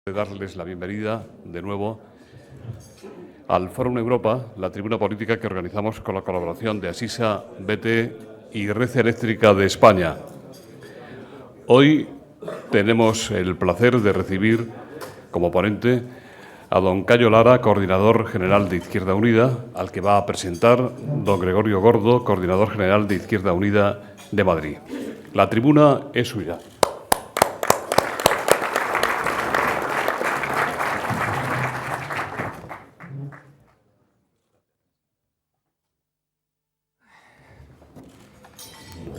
De darles la bienvenida de nuevo al Fórum Europa, la tribuna política que organizamos con la colaboración de Asisa, BT y Red Eléctrica de España. Hoy tenemos el placer de recibir como ponente a don Cayo Lara, coordinador general de Izquierda Unida, al que va a presentar don Gregorio Gordo, coordinador general de Izquierda Unida de Madrid. La tribuna es suya.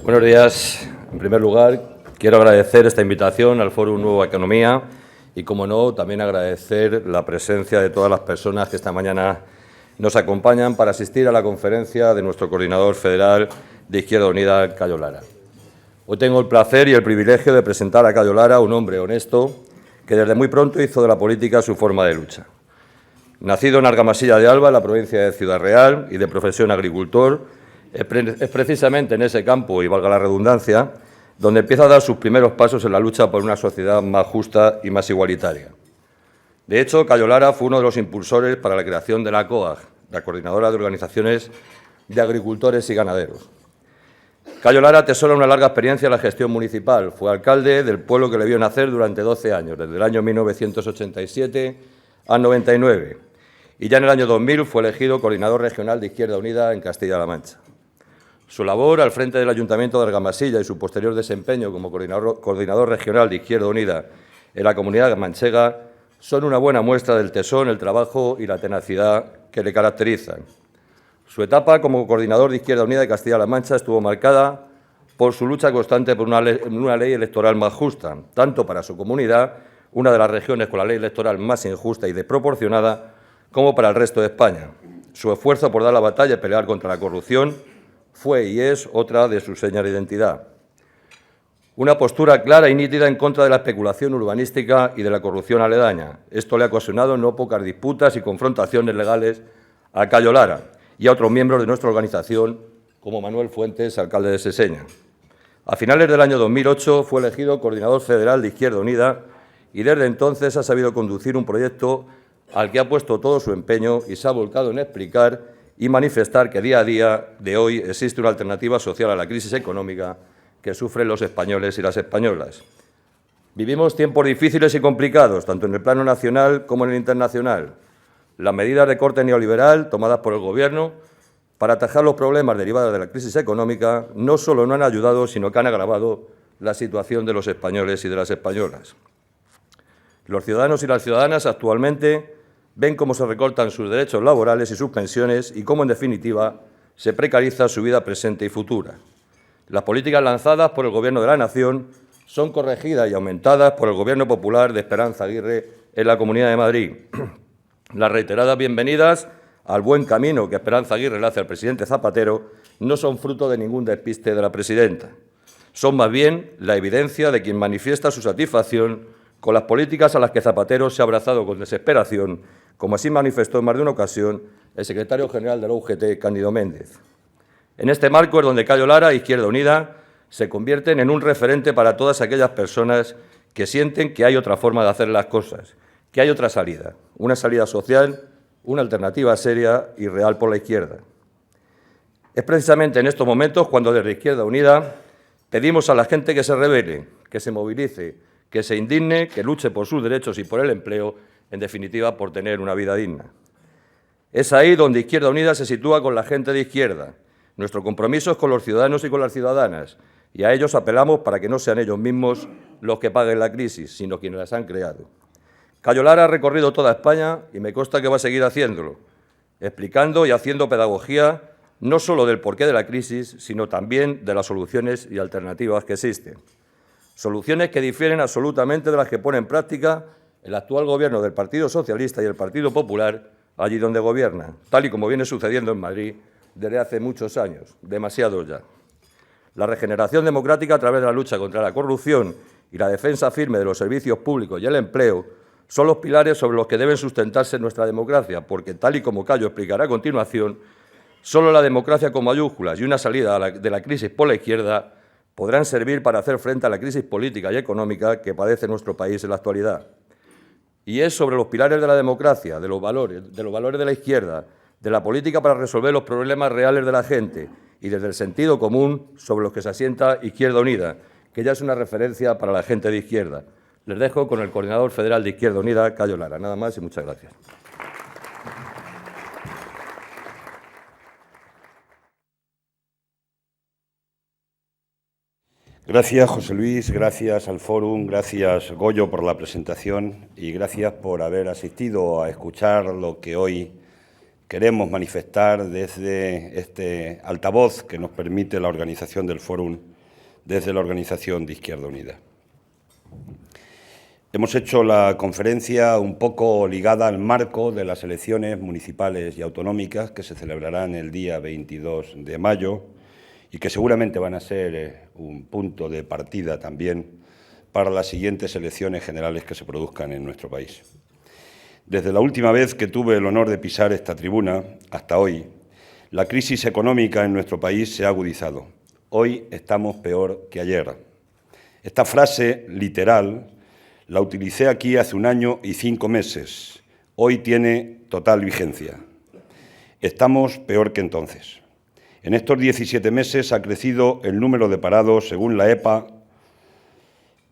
Buenos días. En primer lugar, quiero agradecer esta invitación al Fórum Nueva Economía y, como no, también agradecer la presencia de todas las personas que esta mañana nos acompañan para asistir a la conferencia de nuestro coordinador federal de Izquierda Unida, Cayo Lara. Hoy tengo el placer y el privilegio de presentar a Cayo Lara, un hombre honesto que desde muy pronto hizo de la política su forma de lucha. Nacido en Argamasilla de Alba, en la provincia de Ciudad Real, y de profesión agricultor, es precisamente en ese campo, y valga la redundancia, donde empieza a dar sus primeros pasos en la lucha por una sociedad más justa y más igualitaria. De hecho, Cayo Lara fue uno de los impulsores para la creación de la COAG, la Coordinadora de Organizaciones de Agricultores y Ganaderos. Cayo Lara atesora una larga experiencia en la gestión municipal. Fue alcalde del pueblo que le vio nacer durante 12 años, desde el año 1987 al 99, y ya en el año 2000 fue elegido coordinador regional de Izquierda Unida en Castilla-La Mancha. Su labor al frente del Ayuntamiento de Argamasilla y su posterior desempeño como coordinador regional de Izquierda Unida en la comunidad manchega son una buena muestra del tesón, el trabajo y la tenacidad que le caracterizan. Su etapa como coordinador de Izquierda Unida de Castilla-La Mancha estuvo marcada por su lucha constante por una ley electoral más justa, tanto para su comunidad, una de las regiones con la ley electoral más injusta y desproporcionada, como para el resto de España. Su esfuerzo por dar la batalla y pelear contra la corrupción fue y es otra de sus señas de identidad. Una postura clara y nítida en contra de la especulación urbanística y de la corrupción aledaña. Esto le ha ocasionado no pocas disputas y confrontaciones legales a Cayo Lara y a otros miembros de nuestra organización, como Manuel Fuentes, alcalde de Seseña. A finales del año 2008 fue elegido coordinador federal de Izquierda Unida y desde entonces ha sabido conducir un proyecto al que ha puesto todo su empeño y se ha volcado en explicar y manifestar que día a día de hoy existe una alternativa social a la crisis económica que sufren los españoles y las españolas. Vivimos tiempos difíciles y complicados, tanto en el plano nacional como en el internacional. Las medidas de corte neoliberal tomadas por el Gobierno para atajar los problemas derivados de la crisis económica no solo no han ayudado, sino que han agravado la situación de los españoles y de las españolas. Los ciudadanos y las ciudadanas actualmente ven cómo se recortan sus derechos laborales y sus pensiones y cómo, en definitiva, se precariza su vida presente y futura. Las políticas lanzadas por el Gobierno de la Nación son corregidas y aumentadas por el Gobierno popular de Esperanza Aguirre en la Comunidad de Madrid. Las reiteradas bienvenidas al buen camino que Esperanza Aguirre le hace al presidente Zapatero no son fruto de ningún despiste de la presidenta. Son más bien la evidencia de quien manifiesta su satisfacción con las políticas a las que Zapatero se ha abrazado con desesperación, como así manifestó en más de una ocasión el secretario general de la UGT, Cándido Méndez. En este marco es donde Cayo Lara e Izquierda Unida se convierten en un referente para todas aquellas personas que sienten que hay otra forma de hacer las cosas, que hay otra salida, una salida social, una alternativa seria y real por la izquierda. Es precisamente en estos momentos cuando desde Izquierda Unida pedimos a la gente que se rebele, que se movilice, que se indigne, que luche por sus derechos y por el empleo, en definitiva, por tener una vida digna. Es ahí donde Izquierda Unida se sitúa con la gente de izquierda. Nuestro compromiso es con los ciudadanos y con las ciudadanas, y a ellos apelamos para que no sean ellos mismos los que paguen la crisis, sino quienes las han creado. Cayo Lara ha recorrido toda España y me consta que va a seguir haciéndolo, explicando y haciendo pedagogía no solo del porqué de la crisis, sino también de las soluciones y alternativas que existen. Soluciones que difieren absolutamente de las que pone en práctica el actual Gobierno del Partido Socialista y el Partido Popular allí donde gobierna, tal y como viene sucediendo en Madrid desde hace muchos años, demasiados ya. La regeneración democrática a través de la lucha contra la corrupción y la defensa firme de los servicios públicos y el empleo son los pilares sobre los que deben sustentarse nuestra democracia, porque, tal y como Cayo explicará a continuación, solo la democracia con mayúsculas y una salida de la crisis por la izquierda podrán servir para hacer frente a la crisis política y económica que padece nuestro país en la actualidad. y es sobre los pilares de la democracia, de los valores de la izquierda, de la política para resolver los problemas reales de la gente y desde el sentido común sobre los que se asienta Izquierda Unida, que ya es una referencia para la gente de izquierda. Les dejo con el coordinador federal de Izquierda Unida, Cayo Lara. Nada más y muchas gracias. Gracias, José Luis, gracias al Fórum, gracias, Goyo, por la presentación y gracias por haber asistido a escuchar lo que hoy queremos manifestar desde este altavoz que nos permite la organización del Fórum desde la organización de Izquierda Unida. Hemos hecho la conferencia un poco ligada al marco de las elecciones municipales y autonómicas que se celebrarán el día 22 de mayo y que seguramente van a ser un punto de partida también para las siguientes elecciones generales que se produzcan en nuestro país. Desde la última vez que tuve el honor de pisar esta tribuna hasta hoy, la crisis económica en nuestro país se ha agudizado. Hoy estamos peor que ayer. Esta frase literal la utilicé aquí hace 1 año y 5 meses. Hoy tiene total vigencia. Estamos peor que entonces. En estos 17 meses ha crecido el número de parados, según la EPA,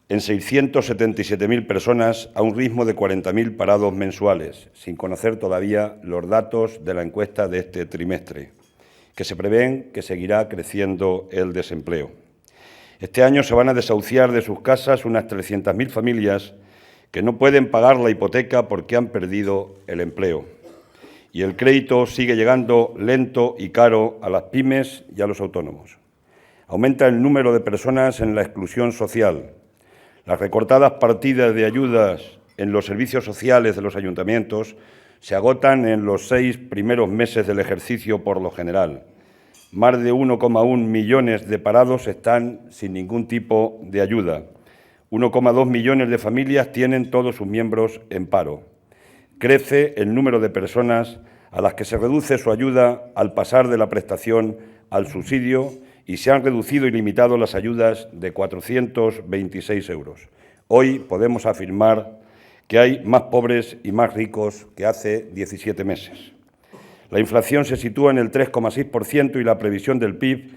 en 677.000 personas a un ritmo de 40.000 parados mensuales, sin conocer todavía los datos de la encuesta de este trimestre, que se prevén que seguirá creciendo el desempleo. Este año se van a desahuciar de sus casas unas 300.000 familias que no pueden pagar la hipoteca porque han perdido el empleo. Y el crédito sigue llegando lento y caro a las pymes y a los autónomos. Aumenta el número de personas en la exclusión social. Las recortadas partidas de ayudas en los servicios sociales de los ayuntamientos se agotan en los 6 primeros meses del ejercicio por lo general. Más de 1,1 millones de parados están sin ningún tipo de ayuda. 1,2 millones de familias tienen todos sus miembros en paro. Crece el número de personas a las que se reduce su ayuda al pasar de la prestación al subsidio y se han reducido y limitado las ayudas de 426 euros. Hoy podemos afirmar que hay más pobres y más ricos que hace 17 meses. La inflación se sitúa en el 3,6% y la previsión del PIB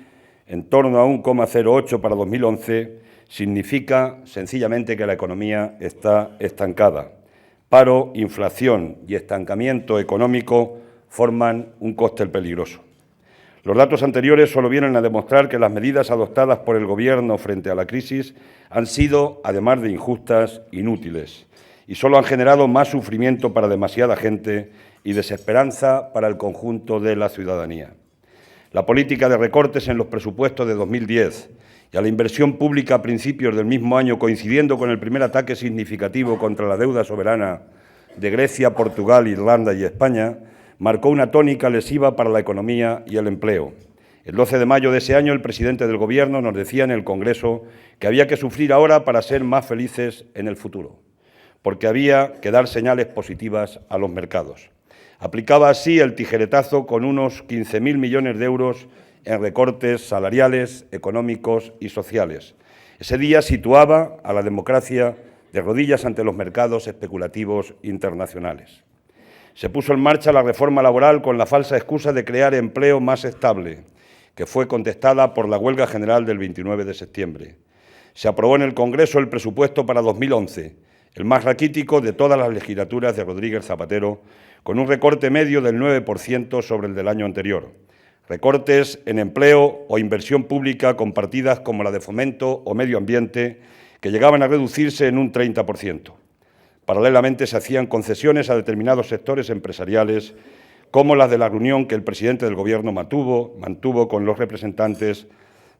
en torno a 1,08 para 2011 significa sencillamente que la economía está estancada. Paro, inflación y estancamiento económico forman un cóctel peligroso. Los datos anteriores solo vienen a demostrar que las medidas adoptadas por el Gobierno frente a la crisis han sido, además de injustas, inútiles y solo han generado más sufrimiento para demasiada gente y desesperanza para el conjunto de la ciudadanía. La política de recortes en los presupuestos de 2010 y a la inversión pública a principios del mismo año, coincidiendo con el primer ataque significativo contra la deuda soberana de Grecia, Portugal, Irlanda y España, marcó una tónica lesiva para la economía y el empleo. El 12 de mayo de ese año, el presidente del Gobierno nos decía en el Congreso que había que sufrir ahora para ser más felices en el futuro, porque había que dar señales positivas a los mercados. Aplicaba así el tijeretazo con unos 15.000 millones de euros en recortes salariales, económicos y sociales. Ese día situaba a la democracia de rodillas ante los mercados especulativos internacionales. Se puso en marcha la reforma laboral con la falsa excusa de crear empleo más estable, que fue contestada por la huelga general del 29 de septiembre. Se aprobó en el Congreso el presupuesto para 2011, el más raquítico de todas las legislaturas de Rodríguez Zapatero, con un recorte medio del 9% sobre el del año anterior. Recortes en empleo o inversión pública con partidas como la de fomento o medio ambiente, que llegaban a reducirse en un 30%. Paralelamente, se hacían concesiones a determinados sectores empresariales, como las de la reunión que el presidente del Gobierno mantuvo con los representantes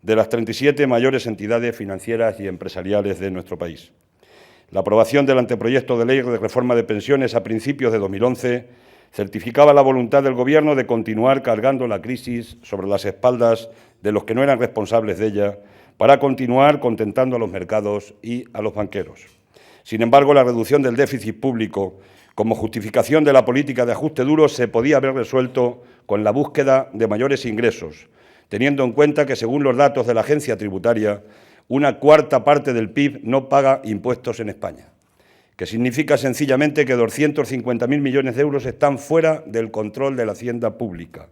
de las 37 mayores entidades financieras y empresariales de nuestro país. La aprobación del anteproyecto de ley de reforma de pensiones a principios de 2011 certificaba la voluntad del Gobierno de continuar cargando la crisis sobre las espaldas de los que no eran responsables de ella, para continuar contentando a los mercados y a los banqueros. Sin embargo, la reducción del déficit público como justificación de la política de ajuste duro se podía haber resuelto con la búsqueda de mayores ingresos, teniendo en cuenta que, según los datos de la agencia tributaria, 1/4 parte del PIB no paga impuestos en España, que significa sencillamente que 250.000 millones de euros están fuera del control de la hacienda pública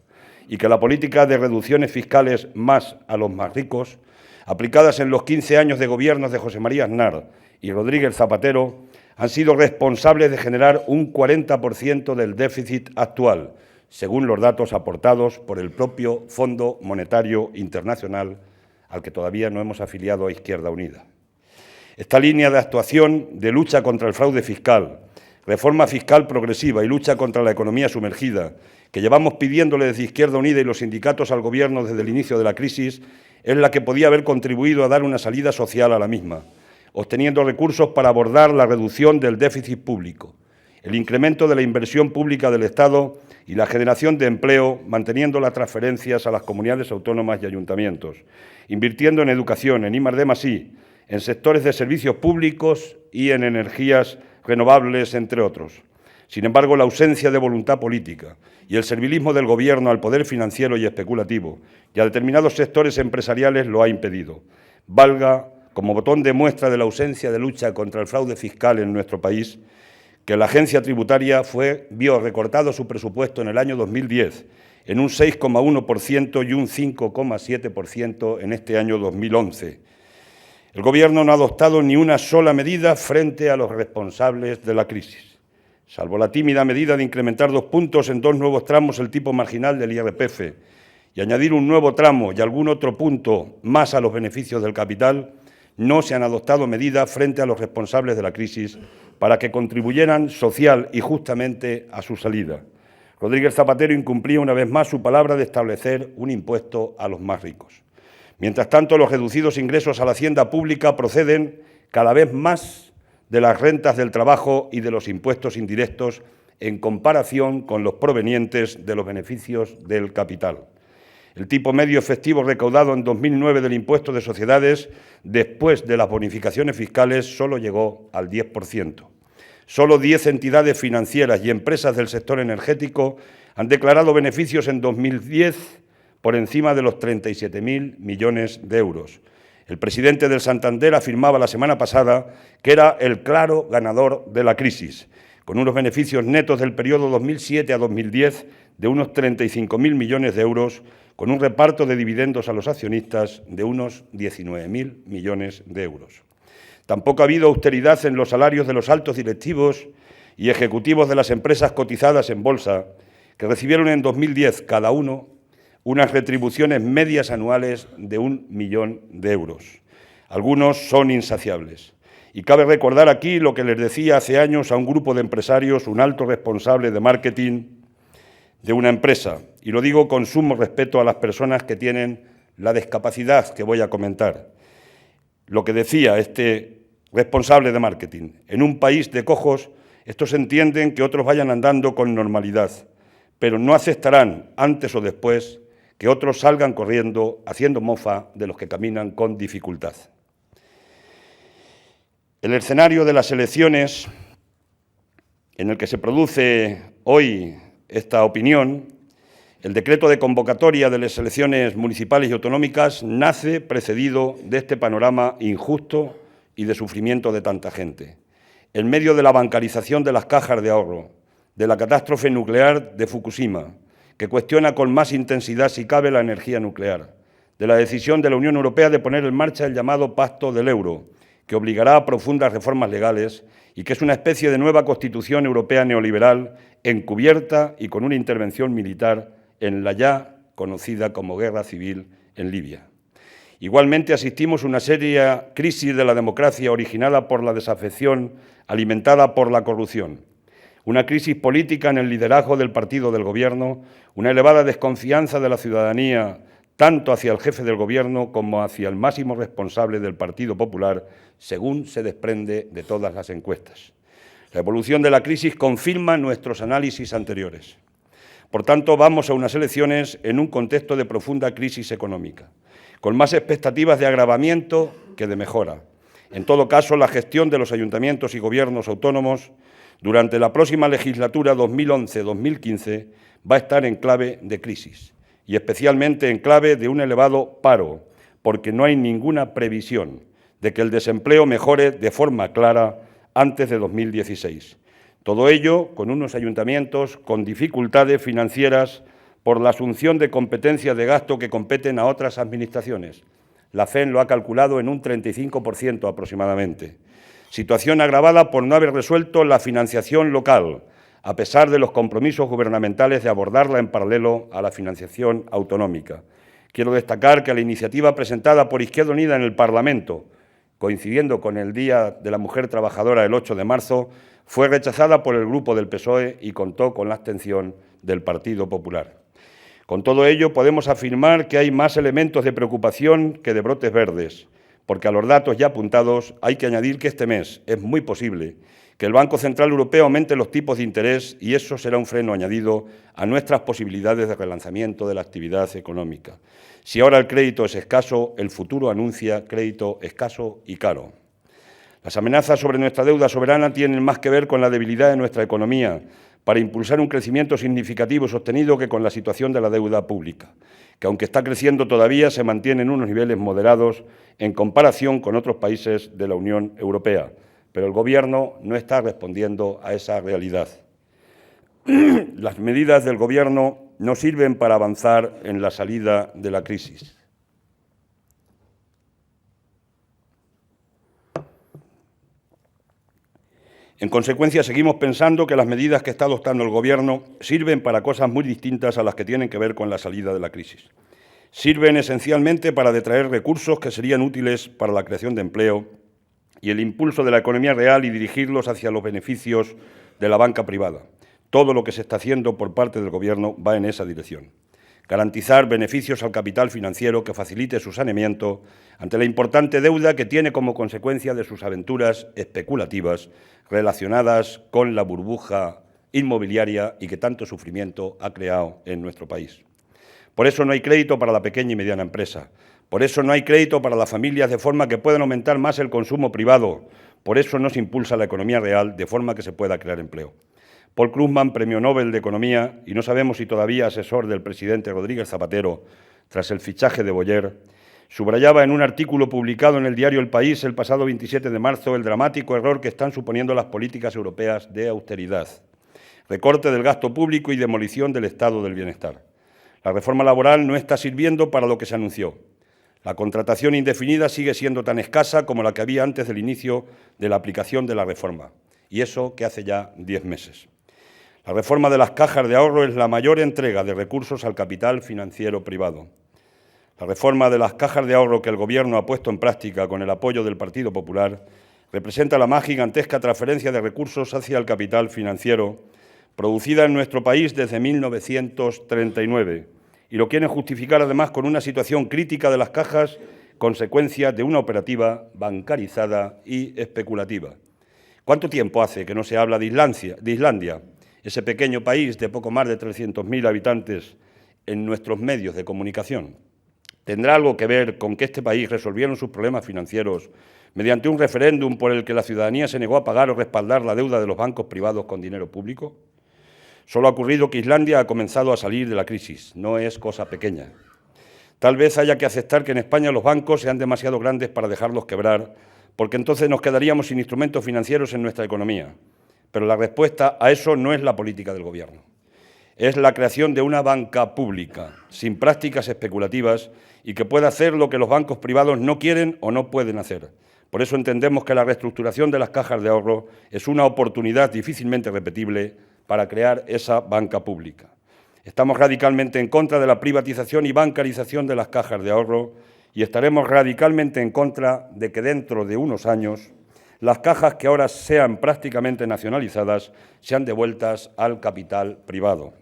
y que la política de reducciones fiscales más a los más ricos, aplicadas en los 15 años de gobiernos de José María Aznar y Rodríguez Zapatero, han sido responsables de generar un 40% del déficit actual, según los datos aportados por el propio Fondo Monetario Internacional, al que todavía no hemos afiliado a Izquierda Unida. Esta línea de actuación de lucha contra el fraude fiscal, reforma fiscal progresiva y lucha contra la economía sumergida, que llevamos pidiéndole desde Izquierda Unida y los sindicatos al Gobierno desde el inicio de la crisis, es la que podía haber contribuido a dar una salida social a la misma, obteniendo recursos para abordar la reducción del déficit público, el incremento de la inversión pública del Estado y la generación de empleo, manteniendo las transferencias a las comunidades autónomas y ayuntamientos, invirtiendo en educación, en I+D+I, en sectores de servicios públicos y en energías renovables, entre otros. Sin embargo, la ausencia de voluntad política y el servilismo del Gobierno al poder financiero y especulativo y a determinados sectores empresariales lo ha impedido. Valga como botón de muestra de la ausencia de lucha contra el fraude fiscal en nuestro país, que la agencia tributaria vio recortado su presupuesto en el año 2010 en un 6,1% y un 5,7% en este año 2011. El Gobierno no ha adoptado ni una sola medida frente a los responsables de la crisis, salvo la tímida medida de incrementar 2 puntos en 2 nuevos tramos el tipo marginal del IRPF y añadir un nuevo tramo y algún otro punto más a los beneficios del capital. No se han adoptado medidas frente a los responsables de la crisis para que contribuyeran social y justamente a su salida. Rodríguez Zapatero incumplía una vez más su palabra de establecer un impuesto a los más ricos. Mientras tanto, los reducidos ingresos a la hacienda pública proceden cada vez más de las rentas del trabajo y de los impuestos indirectos en comparación con los provenientes de los beneficios del capital. El tipo medio efectivo recaudado en 2009 del impuesto de sociedades, después de las bonificaciones fiscales, solo llegó al 10%. Solo 10 entidades financieras y empresas del sector energético han declarado beneficios en 2010 por encima de los 37.000 millones de euros. El presidente del Santander afirmaba la semana pasada que era el claro ganador de la crisis, con unos beneficios netos del periodo 2007 a 2010 de unos 35.000 millones de euros, con un reparto de dividendos a los accionistas de unos 19.000 millones de euros. Tampoco ha habido austeridad en los salarios de los altos directivos y ejecutivos de las empresas cotizadas en bolsa, que recibieron en 2010 cada uno unas retribuciones medias anuales de 1 millón de euros. Algunos son insaciables. Y cabe recordar aquí lo que les decía hace años a un grupo de empresarios, un alto responsable de marketing de una empresa, y lo digo con sumo respeto a las personas que tienen la discapacidad que voy a comentar. Lo que decía este responsable de marketing: en un país de cojos, estos entienden que otros vayan andando con normalidad, pero no aceptarán, antes o después, que otros salgan corriendo haciendo mofa de los que caminan con dificultad. El escenario de las elecciones en el que se produce hoy esta opinión, el decreto de convocatoria de las elecciones municipales y autonómicas, nace precedido de este panorama injusto y de sufrimiento de tanta gente. En medio de la bancarización de las cajas de ahorro, de la catástrofe nuclear de Fukushima, que cuestiona con más intensidad si cabe la energía nuclear, de la decisión de la Unión Europea de poner en marcha el llamado Pacto del Euro, que obligará a profundas reformas legales y que es una especie de nueva Constitución Europea neoliberal encubierta y con una intervención militar en la ya conocida como guerra civil en Libia. Igualmente asistimos a una seria crisis de la democracia originada por la desafección alimentada por la corrupción, una crisis política en el liderazgo del partido del Gobierno, una elevada desconfianza de la ciudadanía tanto hacia el jefe del Gobierno como hacia el máximo responsable del Partido Popular, según se desprende de todas las encuestas. La evolución de la crisis confirma nuestros análisis anteriores. Por tanto, vamos a unas elecciones en un contexto de profunda crisis económica, con más expectativas de agravamiento que de mejora. En todo caso, la gestión de los ayuntamientos y gobiernos autónomos durante la próxima legislatura 2011-2015 va a estar en clave de crisis y especialmente en clave de un elevado paro, porque no hay ninguna previsión de que el desempleo mejore de forma clara antes de 2016. Todo ello con unos ayuntamientos con dificultades financieras por la asunción de competencias de gasto que competen a otras administraciones. La FEN lo ha calculado en un 35% aproximadamente. Situación agravada por no haber resuelto la financiación local, a pesar de los compromisos gubernamentales de abordarla en paralelo a la financiación autonómica. Quiero destacar que la iniciativa presentada por Izquierda Unida en el Parlamento, coincidiendo con el Día de la Mujer Trabajadora el 8 de marzo, fue rechazada por el Grupo del PSOE y contó con la abstención del Partido Popular. Con todo ello, podemos afirmar que hay más elementos de preocupación que de brotes verdes, porque a los datos ya apuntados hay que añadir que este mes es muy posible que el Banco Central Europeo aumente los tipos de interés y eso será un freno añadido a nuestras posibilidades de relanzamiento de la actividad económica. Si ahora el crédito es escaso, el futuro anuncia crédito escaso y caro. Las amenazas sobre nuestra deuda soberana tienen más que ver con la debilidad de nuestra economía para impulsar un crecimiento significativo y sostenido que con la situación de la deuda pública, que aunque está creciendo todavía se mantiene en unos niveles moderados en comparación con otros países de la Unión Europea. Pero el Gobierno no está respondiendo a esa realidad. Las medidas del Gobierno no sirven para avanzar en la salida de la crisis. En consecuencia, seguimos pensando que las medidas que está adoptando el Gobierno sirven para cosas muy distintas a las que tienen que ver con la salida de la crisis. Sirven esencialmente para detraer recursos que serían útiles para la creación de empleo y el impulso de la economía real y dirigirlos hacia los beneficios de la banca privada. Todo lo que se está haciendo por parte del Gobierno va en esa dirección. Garantizar beneficios al capital financiero que facilite su saneamiento ante la importante deuda que tiene como consecuencia de sus aventuras especulativas relacionadas con la burbuja inmobiliaria y que tanto sufrimiento ha creado en nuestro país. Por eso no hay crédito para la pequeña y mediana empresa. Por eso no hay crédito para las familias de forma que puedan aumentar más el consumo privado. Por eso no se impulsa la economía real de forma que se pueda crear empleo. Paul Krugman, Premio Nobel de Economía, y no sabemos si todavía asesor del presidente Rodríguez Zapatero, tras el fichaje de Boyer, subrayaba en un artículo publicado en el diario El País el pasado 27 de marzo el dramático error que están suponiendo las políticas europeas de austeridad, recorte del gasto público y demolición del estado del bienestar. La reforma laboral no está sirviendo para lo que se anunció. La contratación indefinida sigue siendo tan escasa como la que había antes del inicio de la aplicación de la reforma, y eso que hace ya 10 meses. La reforma de las cajas de ahorro es la mayor entrega de recursos al capital financiero privado. La reforma de las cajas de ahorro que el Gobierno ha puesto en práctica con el apoyo del Partido Popular representa la más gigantesca transferencia de recursos hacia el capital financiero producida en nuestro país desde 1939 y lo quieren justificar además con una situación crítica de las cajas, consecuencia de una operativa bancarizada y especulativa. ¿Cuánto tiempo hace que no se habla de Islandia, ese pequeño país de poco más de 300.000 habitantes, en nuestros medios de comunicación? ¿Tendrá algo que ver con que este país resolvieron sus problemas financieros mediante un referéndum por el que la ciudadanía se negó a pagar o respaldar la deuda de los bancos privados con dinero público? Solo ha ocurrido que Islandia ha comenzado a salir de la crisis, no es cosa pequeña. Tal vez haya que aceptar que en España los bancos sean demasiado grandes para dejarlos quebrar, porque entonces nos quedaríamos sin instrumentos financieros en nuestra economía. Pero la respuesta a eso no es la política del Gobierno. Es la creación de una banca pública, sin prácticas especulativas y que pueda hacer lo que los bancos privados no quieren o no pueden hacer. Por eso entendemos que la reestructuración de las cajas de ahorro es una oportunidad difícilmente repetible para crear esa banca pública. Estamos radicalmente en contra de la privatización y bancarización de las cajas de ahorro y estaremos radicalmente en contra de que dentro de unos años las cajas que ahora sean prácticamente nacionalizadas sean devueltas al capital privado.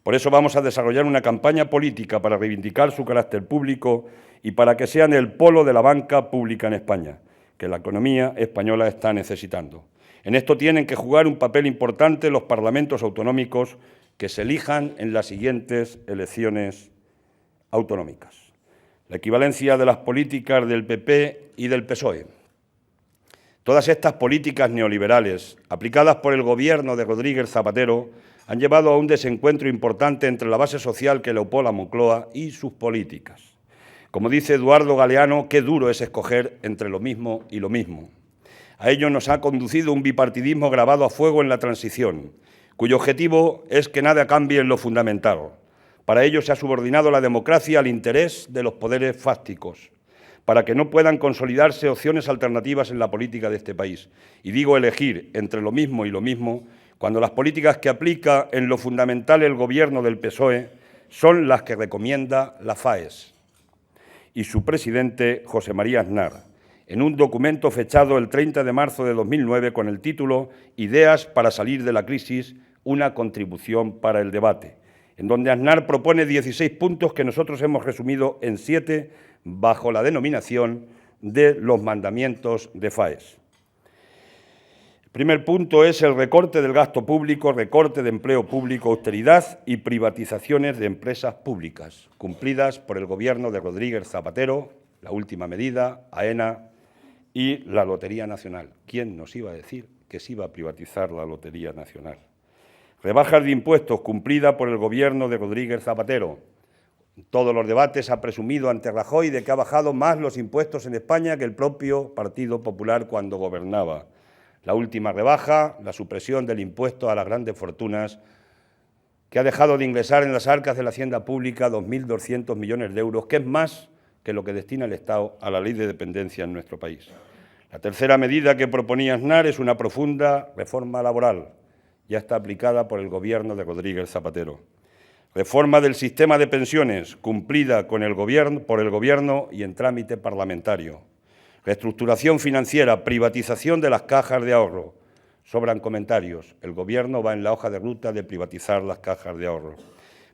Por eso vamos a desarrollar una campaña política para reivindicar su carácter público y para que sean el polo de la banca pública en España, que la economía española está necesitando. En esto tienen que jugar un papel importante los parlamentos autonómicos que se elijan en las siguientes elecciones autonómicas. La equivalencia de las políticas del PP y del PSOE. Todas estas políticas neoliberales, aplicadas por el Gobierno de Rodríguez Zapatero, han llevado a un desencuentro importante entre la base social que le opó la Moncloa y sus políticas. Como dice Eduardo Galeano, qué duro es escoger entre lo mismo y lo mismo. A ello nos ha conducido un bipartidismo grabado a fuego en la transición, cuyo objetivo es que nada cambie en lo fundamental. Para ello se ha subordinado la democracia al interés de los poderes fácticos, para que no puedan consolidarse opciones alternativas en la política de este país. Y digo elegir entre lo mismo y lo mismo, cuando las políticas que aplica en lo fundamental el Gobierno del PSOE son las que recomienda la FAES y su presidente, José María Aznar, en un documento fechado el 30 de marzo de 2009 con el título «Ideas para salir de la crisis, una contribución para el debate», en donde Aznar propone 16 puntos que nosotros hemos resumido en 7 bajo la denominación de los mandamientos de FAES. El primer punto es el recorte del gasto público, recorte de empleo público, austeridad y privatizaciones de empresas públicas, cumplidas por el Gobierno de Rodríguez Zapatero, la última medida, AENA y la Lotería Nacional. ¿Quién nos iba a decir que se iba a privatizar la Lotería Nacional? Rebajas de impuestos cumplida por el Gobierno de Rodríguez Zapatero. En todos los debates ha presumido ante Rajoy de que ha bajado más los impuestos en España que el propio Partido Popular cuando gobernaba. La última rebaja, la supresión del impuesto a las grandes fortunas, que ha dejado de ingresar en las arcas de la hacienda pública 2.200 millones de euros, que es más que lo que destina el Estado a la ley de dependencia en nuestro país. La tercera medida que proponía Aznar es una profunda reforma laboral. Ya está aplicada por el Gobierno de Rodríguez Zapatero. Reforma del sistema de pensiones, cumplida por el Gobierno y en trámite parlamentario. Reestructuración financiera, privatización de las cajas de ahorro. Sobran comentarios. El Gobierno va en la hoja de ruta de privatizar las cajas de ahorro.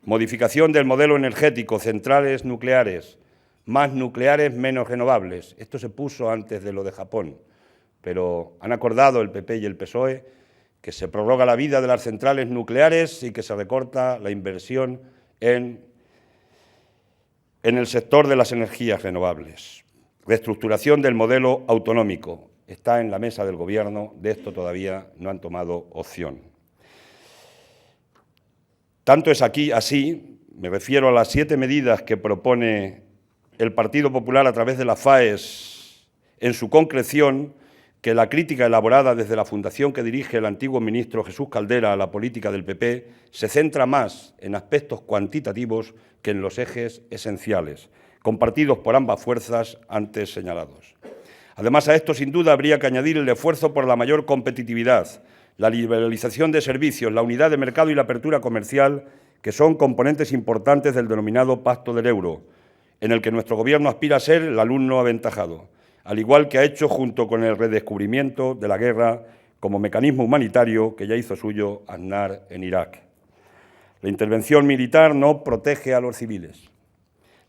Modificación del modelo energético, centrales nucleares. Más nucleares, menos renovables. Esto se puso antes de lo de Japón, pero han acordado el PP y el PSOE que se prorroga la vida de las centrales nucleares y que se recorta la inversión en el sector de las energías renovables. Reestructuración del modelo autonómico. Está en la mesa del Gobierno, de esto todavía no han tomado opción. Tanto es así, me refiero a las 7 medidas que propone el Partido Popular a través de la FAES en su concreción, que la crítica elaborada desde la fundación que dirige el antiguo ministro Jesús Caldera a la política del PP se centra más en aspectos cuantitativos que en los ejes esenciales, compartidos por ambas fuerzas antes señalados. Además, a esto sin duda habría que añadir el esfuerzo por la mayor competitividad, la liberalización de servicios, la unidad de mercado y la apertura comercial, que son componentes importantes del denominado Pacto del Euro, en el que nuestro Gobierno aspira a ser el alumno aventajado, al igual que ha hecho junto con el redescubrimiento de la guerra como mecanismo humanitario que ya hizo suyo Aznar en Irak. La intervención militar no protege a los civiles.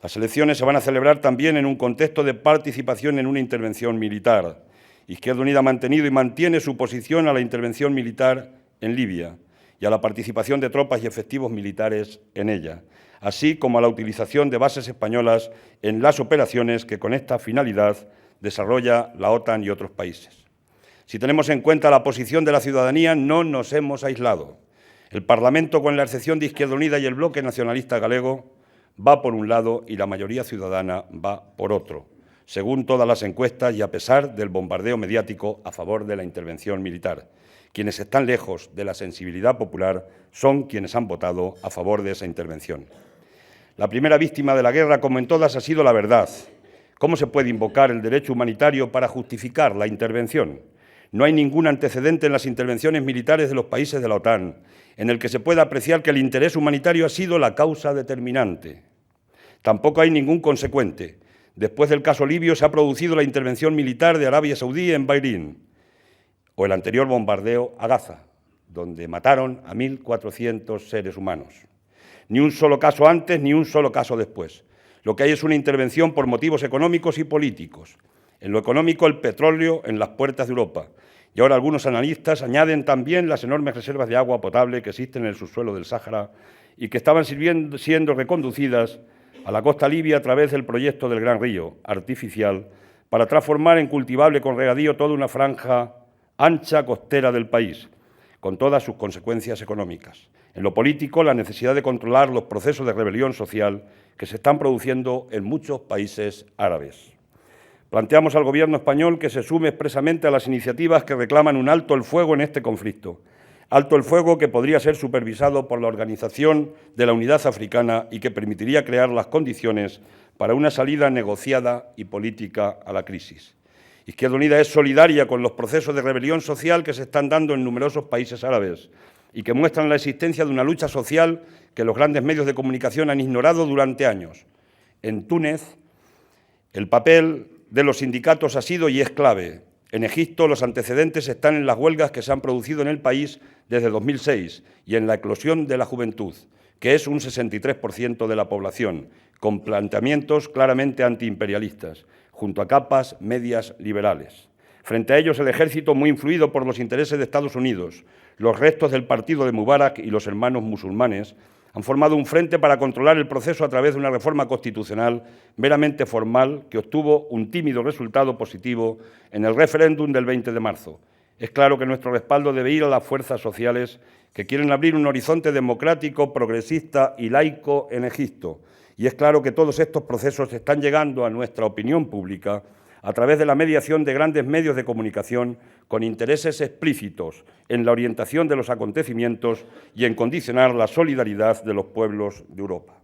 Las elecciones se van a celebrar también en un contexto de participación en una intervención militar. Izquierda Unida ha mantenido y mantiene su posición a la intervención militar en Libia y a la participación de tropas y efectivos militares en ella, así como a la utilización de bases españolas en las operaciones que con esta finalidad desarrolla la OTAN y otros países. Si tenemos en cuenta la posición de la ciudadanía, no nos hemos aislado. El Parlamento, con la excepción de Izquierda Unida y el Bloque Nacionalista Galego, va por un lado y la mayoría ciudadana va por otro, según todas las encuestas y a pesar del bombardeo mediático a favor de la intervención militar. Quienes están lejos de la sensibilidad popular son quienes han votado a favor de esa intervención. La primera víctima de la guerra, como en todas, ha sido la verdad. ¿Cómo se puede invocar el derecho humanitario para justificar la intervención? No hay ningún antecedente en las intervenciones militares de los países de la OTAN en el que se pueda apreciar que el interés humanitario ha sido la causa determinante. Tampoco hay ningún consecuente. Después del caso libio se ha producido la intervención militar de Arabia Saudí en Bahrein o el anterior bombardeo a Gaza, donde mataron a 1.400 seres humanos. Ni un solo caso antes, ni un solo caso después. Lo que hay es una intervención por motivos económicos y políticos. En lo económico, el petróleo en las puertas de Europa. Y ahora algunos analistas añaden también las enormes reservas de agua potable que existen en el subsuelo del Sáhara y que estaban siendo reconducidas a la costa libia a través del proyecto del Gran Río, artificial, para transformar en cultivable con regadío toda una franja ancha costera del país, con todas sus consecuencias económicas. En lo político, la necesidad de controlar los procesos de rebelión social que se están produciendo en muchos países árabes. Planteamos al Gobierno español que se sume expresamente a las iniciativas que reclaman un alto el fuego en este conflicto. Alto el fuego que podría ser supervisado por la Organización de la Unidad Africana y que permitiría crear las condiciones para una salida negociada y política a la crisis. Izquierda Unida es solidaria con los procesos de rebelión social que se están dando en numerosos países árabes y que muestran la existencia de una lucha social que los grandes medios de comunicación han ignorado durante años. En Túnez, el papel de los sindicatos ha sido y es clave. En Egipto, los antecedentes están en las huelgas que se han producido en el país desde 2006 y en la eclosión de la juventud, que es un 63% de la población, con planteamientos claramente antiimperialistas, junto a capas medias liberales. Frente a ellos, el ejército, muy influido por los intereses de Estados Unidos, los restos del partido de Mubarak y los hermanos musulmanes, han formado un frente para controlar el proceso a través de una reforma constitucional meramente formal que obtuvo un tímido resultado positivo en el referéndum del 20 de marzo. Es claro que nuestro respaldo debe ir a las fuerzas sociales que quieren abrir un horizonte democrático, progresista y laico en Egipto. Y es claro que todos estos procesos están llegando a nuestra opinión pública a través de la mediación de grandes medios de comunicación con intereses explícitos en la orientación de los acontecimientos y en condicionar la solidaridad de los pueblos de Europa.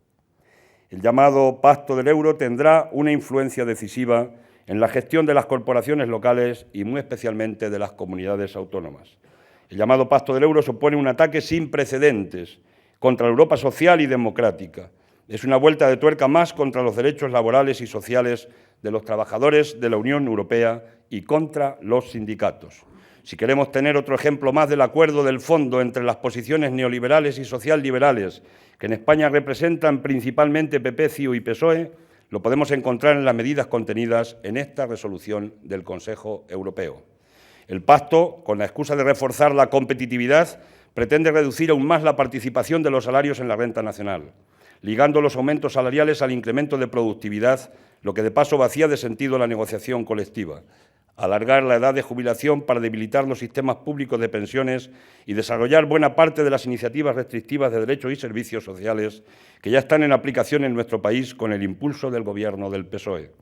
El llamado Pacto del Euro tendrá una influencia decisiva en la gestión de las corporaciones locales y muy especialmente de las comunidades autónomas. El llamado Pacto del Euro supone un ataque sin precedentes contra la Europa social y democrática. Es una vuelta de tuerca más contra los derechos laborales y sociales de los trabajadores de la Unión Europea y contra los sindicatos. Si queremos tener otro ejemplo más del acuerdo del fondo entre las posiciones neoliberales y socialliberales que en España representan principalmente PP, CiU y PSOE, lo podemos encontrar en las medidas contenidas en esta resolución del Consejo Europeo. El pacto, con la excusa de reforzar la competitividad, pretende reducir aún más la participación de los salarios en la renta nacional, ligando los aumentos salariales al incremento de productividad, lo que de paso vacía de sentido la negociación colectiva, alargar la edad de jubilación para debilitar los sistemas públicos de pensiones y desarrollar buena parte de las iniciativas restrictivas de derechos y servicios sociales que ya están en aplicación en nuestro país con el impulso del Gobierno del PSOE.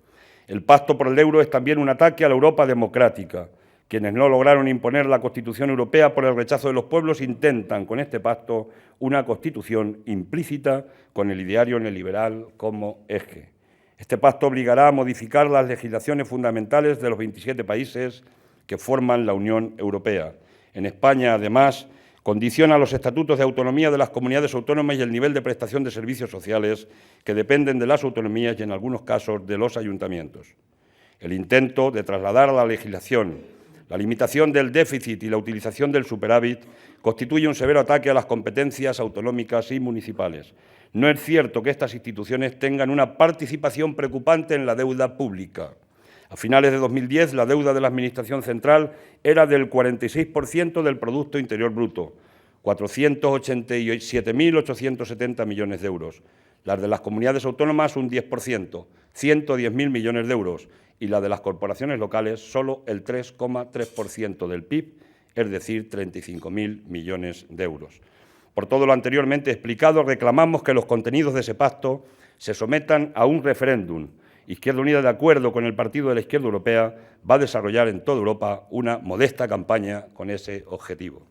El Pacto por el Euro es también un ataque a la Europa democrática. Quienes no lograron imponer la Constitución Europea por el rechazo de los pueblos intentan, con este pacto, una Constitución implícita con el ideario neoliberal como eje. Este pacto obligará a modificar las legislaciones fundamentales de los 27 países que forman la Unión Europea. En España, además, condiciona los estatutos de autonomía de las comunidades autónomas y el nivel de prestación de servicios sociales que dependen de las autonomías y, en algunos casos, de los ayuntamientos. El intento de trasladar a la legislación la limitación del déficit y la utilización del superávit constituye un severo ataque a las competencias autonómicas y municipales. No es cierto que estas instituciones tengan una participación preocupante en la deuda pública. A finales de 2010, la deuda de la Administración central era del 46% del Producto Interior Bruto, 487.870 millones de euros. Las de las comunidades autónomas, un 10%, 110.000 millones de euros, y la de las corporaciones locales, solo el 3,3% del PIB, es decir, 35.000 millones de euros. Por todo lo anteriormente explicado, reclamamos que los contenidos de ese pacto se sometan a un referéndum. Izquierda Unida, de acuerdo con el Partido de la Izquierda Europea, va a desarrollar en toda Europa una modesta campaña con ese objetivo.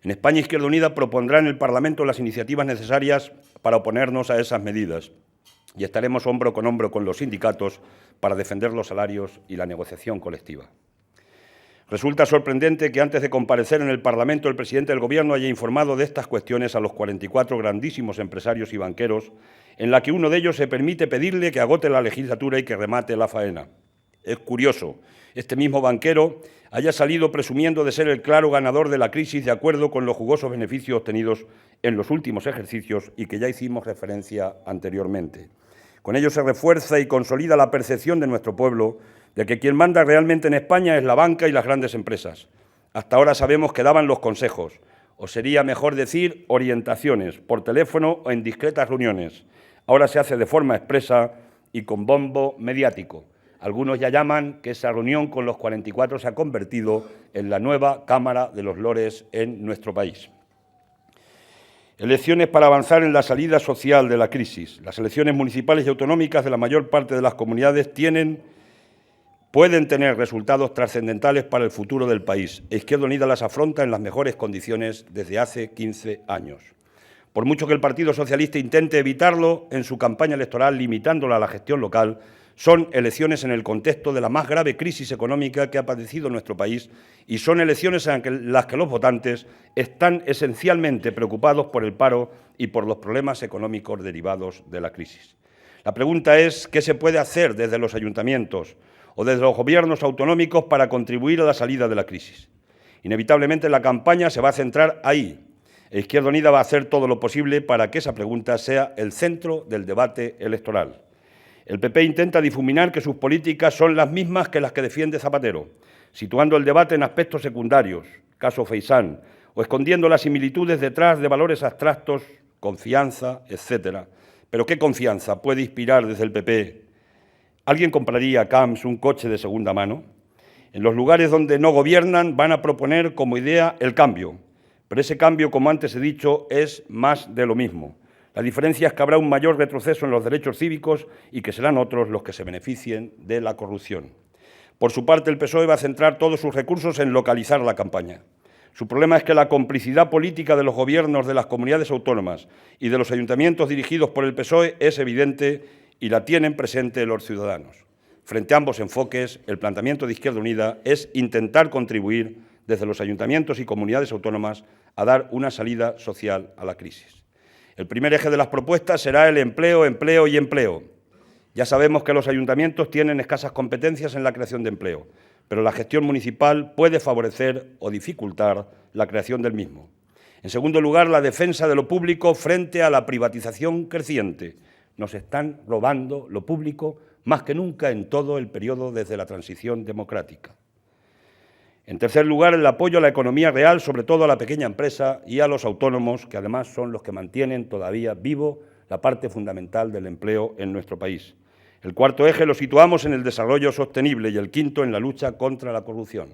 En España, Izquierda Unida propondrá en el Parlamento las iniciativas necesarias para oponernos a esas medidas y estaremos hombro con los sindicatos para defender los salarios y la negociación colectiva. Resulta sorprendente que antes de comparecer en el Parlamento el presidente del Gobierno haya informado de estas cuestiones a los 44 grandísimos empresarios y banqueros, en la que uno de ellos se permite pedirle que agote la legislatura y que remate la faena. Es curioso, este mismo banquero haya salido presumiendo de ser el claro ganador de la crisis de acuerdo con los jugosos beneficios obtenidos en los últimos ejercicios y que ya hicimos referencia anteriormente. Con ello se refuerza y consolida la percepción de nuestro pueblo de que quien manda realmente en España es la banca y las grandes empresas. Hasta ahora sabemos que daban los consejos, o sería mejor decir orientaciones, por teléfono o en discretas reuniones. Ahora se hace de forma expresa y con bombo mediático. Algunos ya llaman que esa reunión con los 44 se ha convertido en la nueva Cámara de los Lores en nuestro país. Elecciones para avanzar en la salida social de la crisis. Las elecciones municipales y autonómicas de la mayor parte de las comunidades pueden tener resultados trascendentales para el futuro del país. Izquierda Unida las afronta en las mejores condiciones desde hace 15 años. Por mucho que el Partido Socialista intente evitarlo en su campaña electoral, limitándola a la gestión local, son elecciones en el contexto de la más grave crisis económica que ha padecido nuestro país y son elecciones en las que los votantes están esencialmente preocupados por el paro y por los problemas económicos derivados de la crisis. La pregunta es, ¿qué se puede hacer desde los ayuntamientos o desde los gobiernos autonómicos para contribuir a la salida de la crisis? Inevitablemente la campaña se va a centrar ahí. Izquierda Unida va a hacer todo lo posible para que esa pregunta sea el centro del debate electoral. El PP intenta difuminar que sus políticas son las mismas que las que defiende Zapatero, situando el debate en aspectos secundarios, caso Feisán, o escondiendo las similitudes detrás de valores abstractos, confianza, etcétera. Pero ¿qué confianza puede inspirar desde el PP? ¿Alguien compraría a Camps un coche de segunda mano? En los lugares donde no gobiernan van a proponer como idea el cambio, pero ese cambio, como antes he dicho, es más de lo mismo. La diferencia es que habrá un mayor retroceso en los derechos cívicos y que serán otros los que se beneficien de la corrupción. Por su parte, el PSOE va a centrar todos sus recursos en localizar la campaña. Su problema es que la complicidad política de los gobiernos de las comunidades autónomas y de los ayuntamientos dirigidos por el PSOE es evidente y la tienen presente los ciudadanos. Frente a ambos enfoques, el planteamiento de Izquierda Unida es intentar contribuir desde los ayuntamientos y comunidades autónomas a dar una salida social a la crisis. El primer eje de las propuestas será el empleo, empleo y empleo. Ya sabemos que los ayuntamientos tienen escasas competencias en la creación de empleo, pero la gestión municipal puede favorecer o dificultar la creación del mismo. En segundo lugar, la defensa de lo público frente a la privatización creciente. Nos están robando lo público más que nunca en todo el periodo desde la transición democrática. En tercer lugar, el apoyo a la economía real, sobre todo a la pequeña empresa y a los autónomos, que además son los que mantienen todavía vivo la parte fundamental del empleo en nuestro país. El cuarto eje lo situamos en el desarrollo sostenible y el quinto en la lucha contra la corrupción.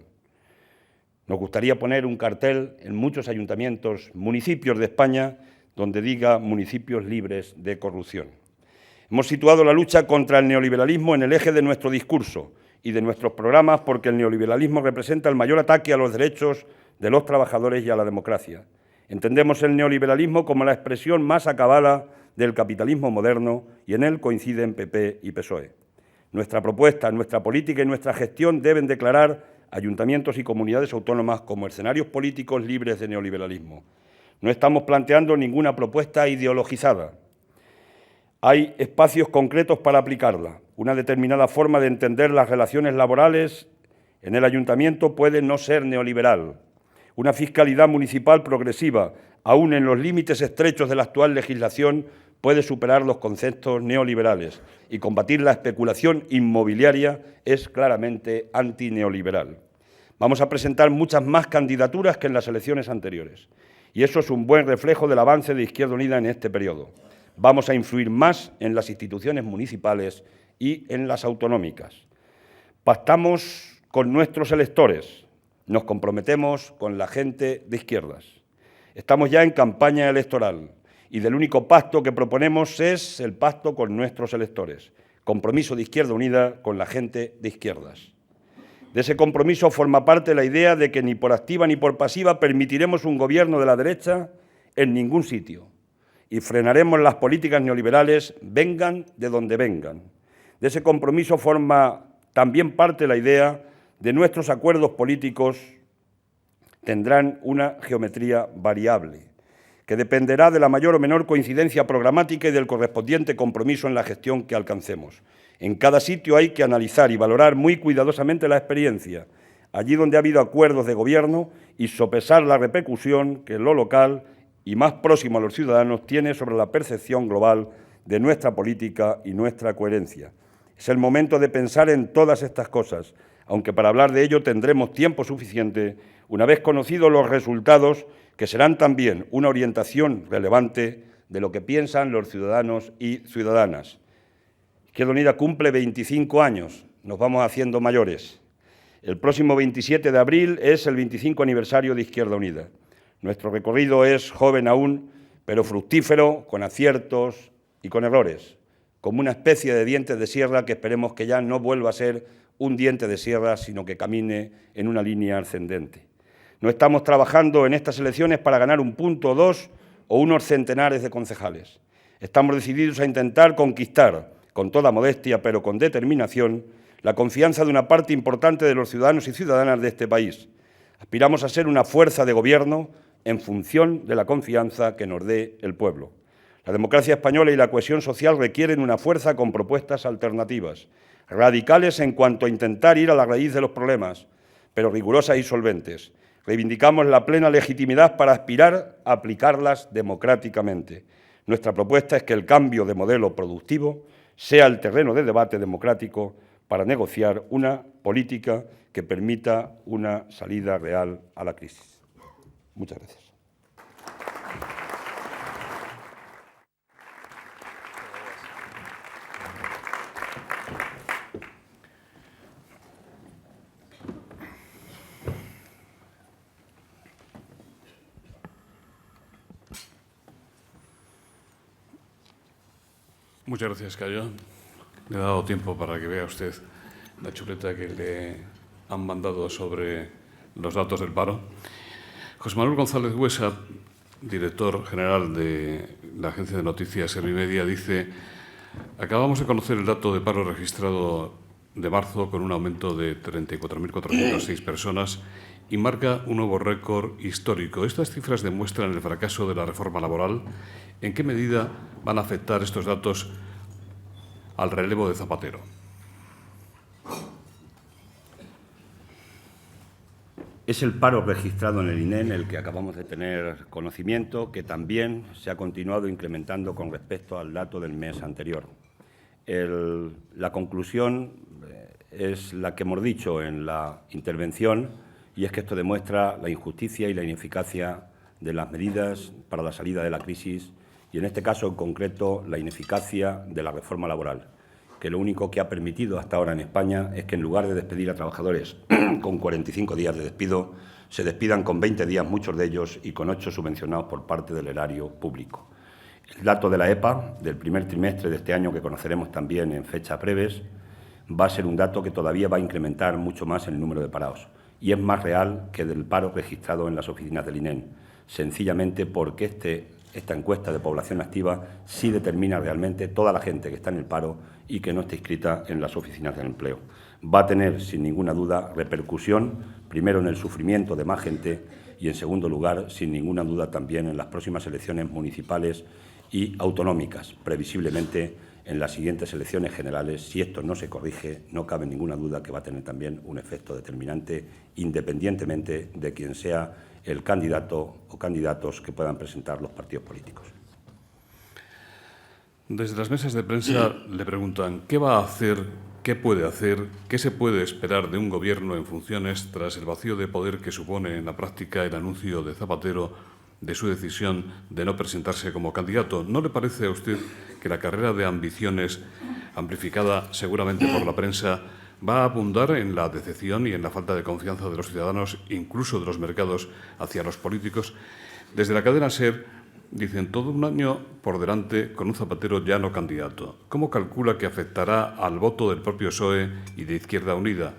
Nos gustaría poner un cartel en muchos ayuntamientos, municipios de España, donde diga municipios libres de corrupción. Hemos situado la lucha contra el neoliberalismo en el eje de nuestro discurso y de nuestros programas porque el neoliberalismo representa el mayor ataque a los derechos de los trabajadores y a la democracia. Entendemos el neoliberalismo como la expresión más acabada del capitalismo moderno y en él coinciden PP y PSOE. Nuestra propuesta, nuestra política y nuestra gestión deben declarar ayuntamientos y comunidades autónomas como escenarios políticos libres de neoliberalismo. No estamos planteando ninguna propuesta ideologizada. Hay espacios concretos para aplicarla. Una determinada forma de entender las relaciones laborales en el ayuntamiento puede no ser neoliberal. Una fiscalidad municipal progresiva, aún en los límites estrechos de la actual legislación, puede superar los conceptos neoliberales y combatir la especulación inmobiliaria es claramente antineoliberal. Vamos a presentar muchas más candidaturas que en las elecciones anteriores y eso es un buen reflejo del avance de Izquierda Unida en este periodo. Vamos a influir más en las instituciones municipales y en las autonómicas. Pactamos con nuestros electores, nos comprometemos con la gente de izquierdas. Estamos ya en campaña electoral y del único pacto que proponemos es el pacto con nuestros electores, compromiso de Izquierda Unida con la gente de izquierdas. De ese compromiso forma parte la idea de que ni por activa ni por pasiva permitiremos un gobierno de la derecha en ningún sitio y frenaremos las políticas neoliberales, vengan de donde vengan. De ese compromiso forma también parte la idea de nuestros acuerdos políticos tendrán una geometría variable, que dependerá de la mayor o menor coincidencia programática y del correspondiente compromiso en la gestión que alcancemos. En cada sitio hay que analizar y valorar muy cuidadosamente la experiencia, allí donde ha habido acuerdos de gobierno y sopesar la repercusión que lo local y más próximo a los ciudadanos tiene sobre la percepción global de nuestra política y nuestra coherencia. Es el momento de pensar en todas estas cosas, aunque para hablar de ello tendremos tiempo suficiente una vez conocidos los resultados, que serán también una orientación relevante de lo que piensan los ciudadanos y ciudadanas. Izquierda Unida cumple 25 años, nos vamos haciendo mayores. El próximo 27 de abril es el 25 aniversario de Izquierda Unida. Nuestro recorrido es joven aún, pero fructífero, con aciertos y con errores, como una especie de diente de sierra que esperemos que ya no vuelva a ser un diente de sierra, sino que camine en una línea ascendente. No estamos trabajando en estas elecciones para ganar un punto, 2 o unos centenares de concejales. Estamos decididos a intentar conquistar, con toda modestia, pero con determinación, la confianza de una parte importante de los ciudadanos y ciudadanas de este país. Aspiramos a ser una fuerza de gobierno en función de la confianza que nos dé el pueblo. La democracia española y la cohesión social requieren una fuerza con propuestas alternativas, radicales en cuanto a intentar ir a la raíz de los problemas, pero rigurosas y solventes. Reivindicamos la plena legitimidad para aspirar a aplicarlas democráticamente. Nuestra propuesta es que el cambio de modelo productivo sea el terreno de debate democrático para negociar una política que permita una salida real a la crisis. Muchas gracias. Muchas gracias, Cayo. Le he dado tiempo para que vea usted la chuleta que le han mandado sobre los datos del paro. José Manuel González Buesa, director general de la agencia de noticias Servimedia, dice: acabamos de conocer el dato de paro registrado de marzo con un aumento de 34.406 personas y marca un nuevo récord histórico. Estas cifras demuestran el fracaso de la reforma laboral. ¿En qué medida van a afectar estos datos al relevo de Zapatero? Es el paro registrado en el INEM el que acabamos de tener conocimiento, que también se ha continuado incrementando con respecto al dato del mes anterior. La conclusión es la que hemos dicho en la intervención, y es que esto demuestra la injusticia y la ineficacia de las medidas para la salida de la crisis y, en este caso en concreto, la ineficacia de la reforma laboral, que lo único que ha permitido hasta ahora en España es que, en lugar de despedir a trabajadores con 45 días de despido, se despidan con 20 días muchos de ellos y con 8 subvencionados por parte del erario público. El dato de la EPA del primer trimestre de este año, que conoceremos también en fechas breves, va a ser un dato que todavía va a incrementar mucho más el número de parados, y es más real que del paro registrado en las oficinas del INEM, sencillamente porque esta encuesta de población activa sí determina realmente toda la gente que está en el paro y que no está inscrita en las oficinas del empleo. Va a tener, sin ninguna duda, repercusión, primero en el sufrimiento de más gente y, en segundo lugar, sin ninguna duda, también en las próximas elecciones municipales y autonómicas, previsiblemente en las siguientes elecciones generales. Si esto no se corrige, no cabe ninguna duda que va a tener también un efecto determinante, independientemente de quién sea el candidato o candidatos que puedan presentar los partidos políticos. Desde las mesas de prensa le preguntan qué va a hacer, qué puede hacer, qué se puede esperar de un gobierno en funciones tras el vacío de poder que supone en la práctica el anuncio de Zapatero de su decisión de no presentarse como candidato. ¿No le parece a usted que la carrera de ambiciones, amplificada seguramente por la prensa, va a abundar en la decepción y en la falta de confianza de los ciudadanos, incluso de los mercados, hacia los políticos? Desde la cadena SER dicen: todo un año por delante con un Zapatero ya no candidato. ¿Cómo calcula que afectará al voto del propio PSOE y de Izquierda Unida?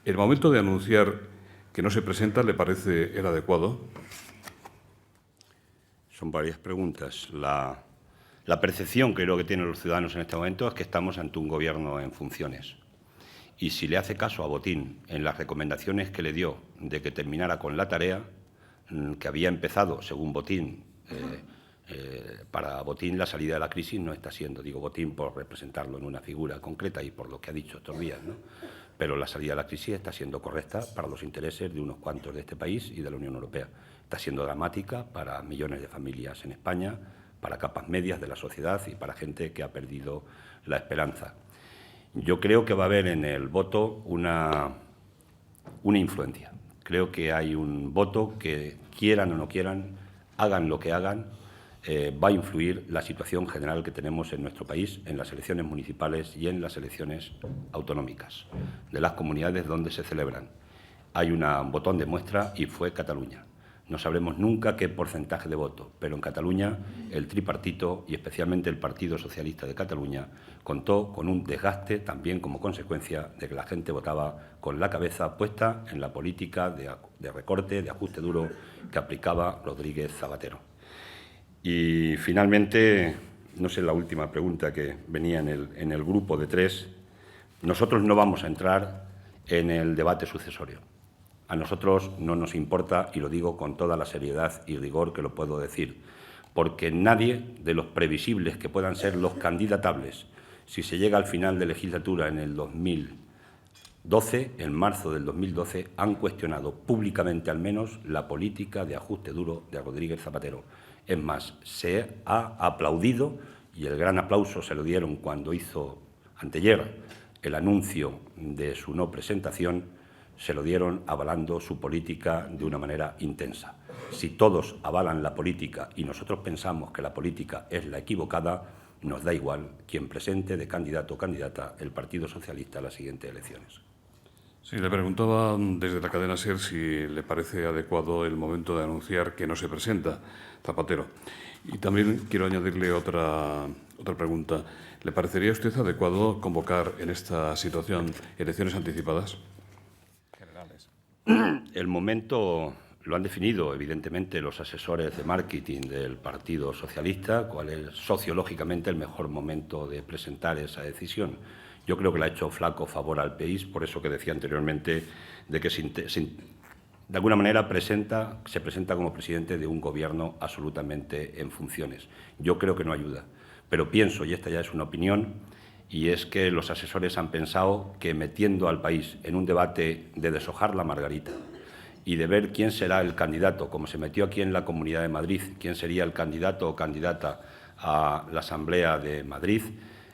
¿El momento de anunciar que no se presenta le parece el adecuado? Son varias preguntas. La percepción que creo que tienen los ciudadanos en este momento es que estamos ante un gobierno en funciones. Y si le hace caso a Botín en las recomendaciones que le dio de que terminara con la tarea que había empezado, según Botín, para Botín la salida de la crisis no está siendo, digo Botín por representarlo en una figura concreta y por lo que ha dicho estos días, ¿no? Pero la salida de la crisis está siendo correcta para los intereses de unos cuantos de este país y de la Unión Europea. Está siendo dramática para millones de familias en España, para capas medias de la sociedad y para gente que ha perdido la esperanza. Yo creo que va a haber en el voto una influencia. Creo que hay un voto que, quieran o no quieran, hagan lo que hagan, va a influir la situación general que tenemos en nuestro país en las elecciones municipales y en las elecciones autonómicas de las comunidades donde se celebran. Hay un botón de muestra y fue Cataluña. No sabremos nunca qué porcentaje de voto, pero en Cataluña el tripartito y especialmente el Partido Socialista de Cataluña contó con un desgaste también como consecuencia de que la gente votaba con la cabeza puesta en la política de recorte, de ajuste duro que aplicaba Rodríguez Zapatero. Y finalmente, no sé la última pregunta que venía en el grupo de tres, nosotros no vamos a entrar en el debate sucesorio. A nosotros no nos importa, y lo digo con toda la seriedad y rigor que lo puedo decir, porque nadie de los previsibles que puedan ser los candidatables, si se llega al final de legislatura en el 2012, en marzo del 2012, han cuestionado públicamente al menos la política de ajuste duro de Rodríguez Zapatero. Es más, se ha aplaudido, y el gran aplauso se lo dieron cuando hizo anteayer el anuncio de su no presentación, se lo dieron avalando su política de una manera intensa. Si todos avalan la política y nosotros pensamos que la política es la equivocada, nos da igual quien presente de candidato o candidata el Partido Socialista a las siguientes elecciones. Sí, le preguntaba desde la cadena SER si le parece adecuado el momento de anunciar que no se presenta Zapatero. Y también quiero añadirle otra pregunta. ¿Le parecería a usted adecuado convocar en esta situación elecciones anticipadas? El momento lo han definido, evidentemente, los asesores de marketing del Partido Socialista, cuál es sociológicamente el mejor momento de presentar esa decisión. Yo creo que le ha hecho flaco favor al país, por eso que decía anteriormente, de que de alguna manera se presenta como presidente de un gobierno absolutamente en funciones. Yo creo que no ayuda, pero pienso, y esta ya es una opinión, y es que los asesores han pensado que metiendo al país en un debate de deshojar la margarita y de ver quién será el candidato, como se metió aquí en la Comunidad de Madrid, quién sería el candidato o candidata a la Asamblea de Madrid,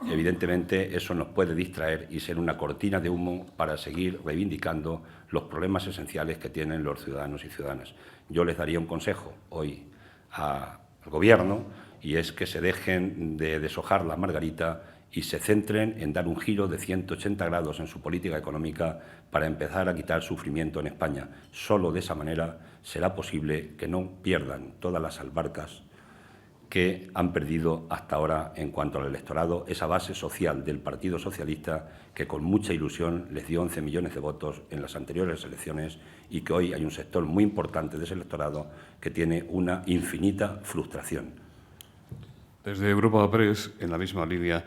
evidentemente eso nos puede distraer y ser una cortina de humo para seguir reivindicando los problemas esenciales que tienen los ciudadanos y ciudadanas. Yo les daría un consejo hoy al Gobierno, y es que se dejen de deshojar la margarita y se centren en dar un giro de 180 grados en su política económica para empezar a quitar sufrimiento en España. Solo de esa manera será posible que no pierdan todas las albarcas que han perdido hasta ahora en cuanto al electorado, esa base social del Partido Socialista que con mucha ilusión les dio 11 millones de votos en las anteriores elecciones y que hoy hay un sector muy importante de ese electorado que tiene una infinita frustración. Desde Europa Press, en la misma línea,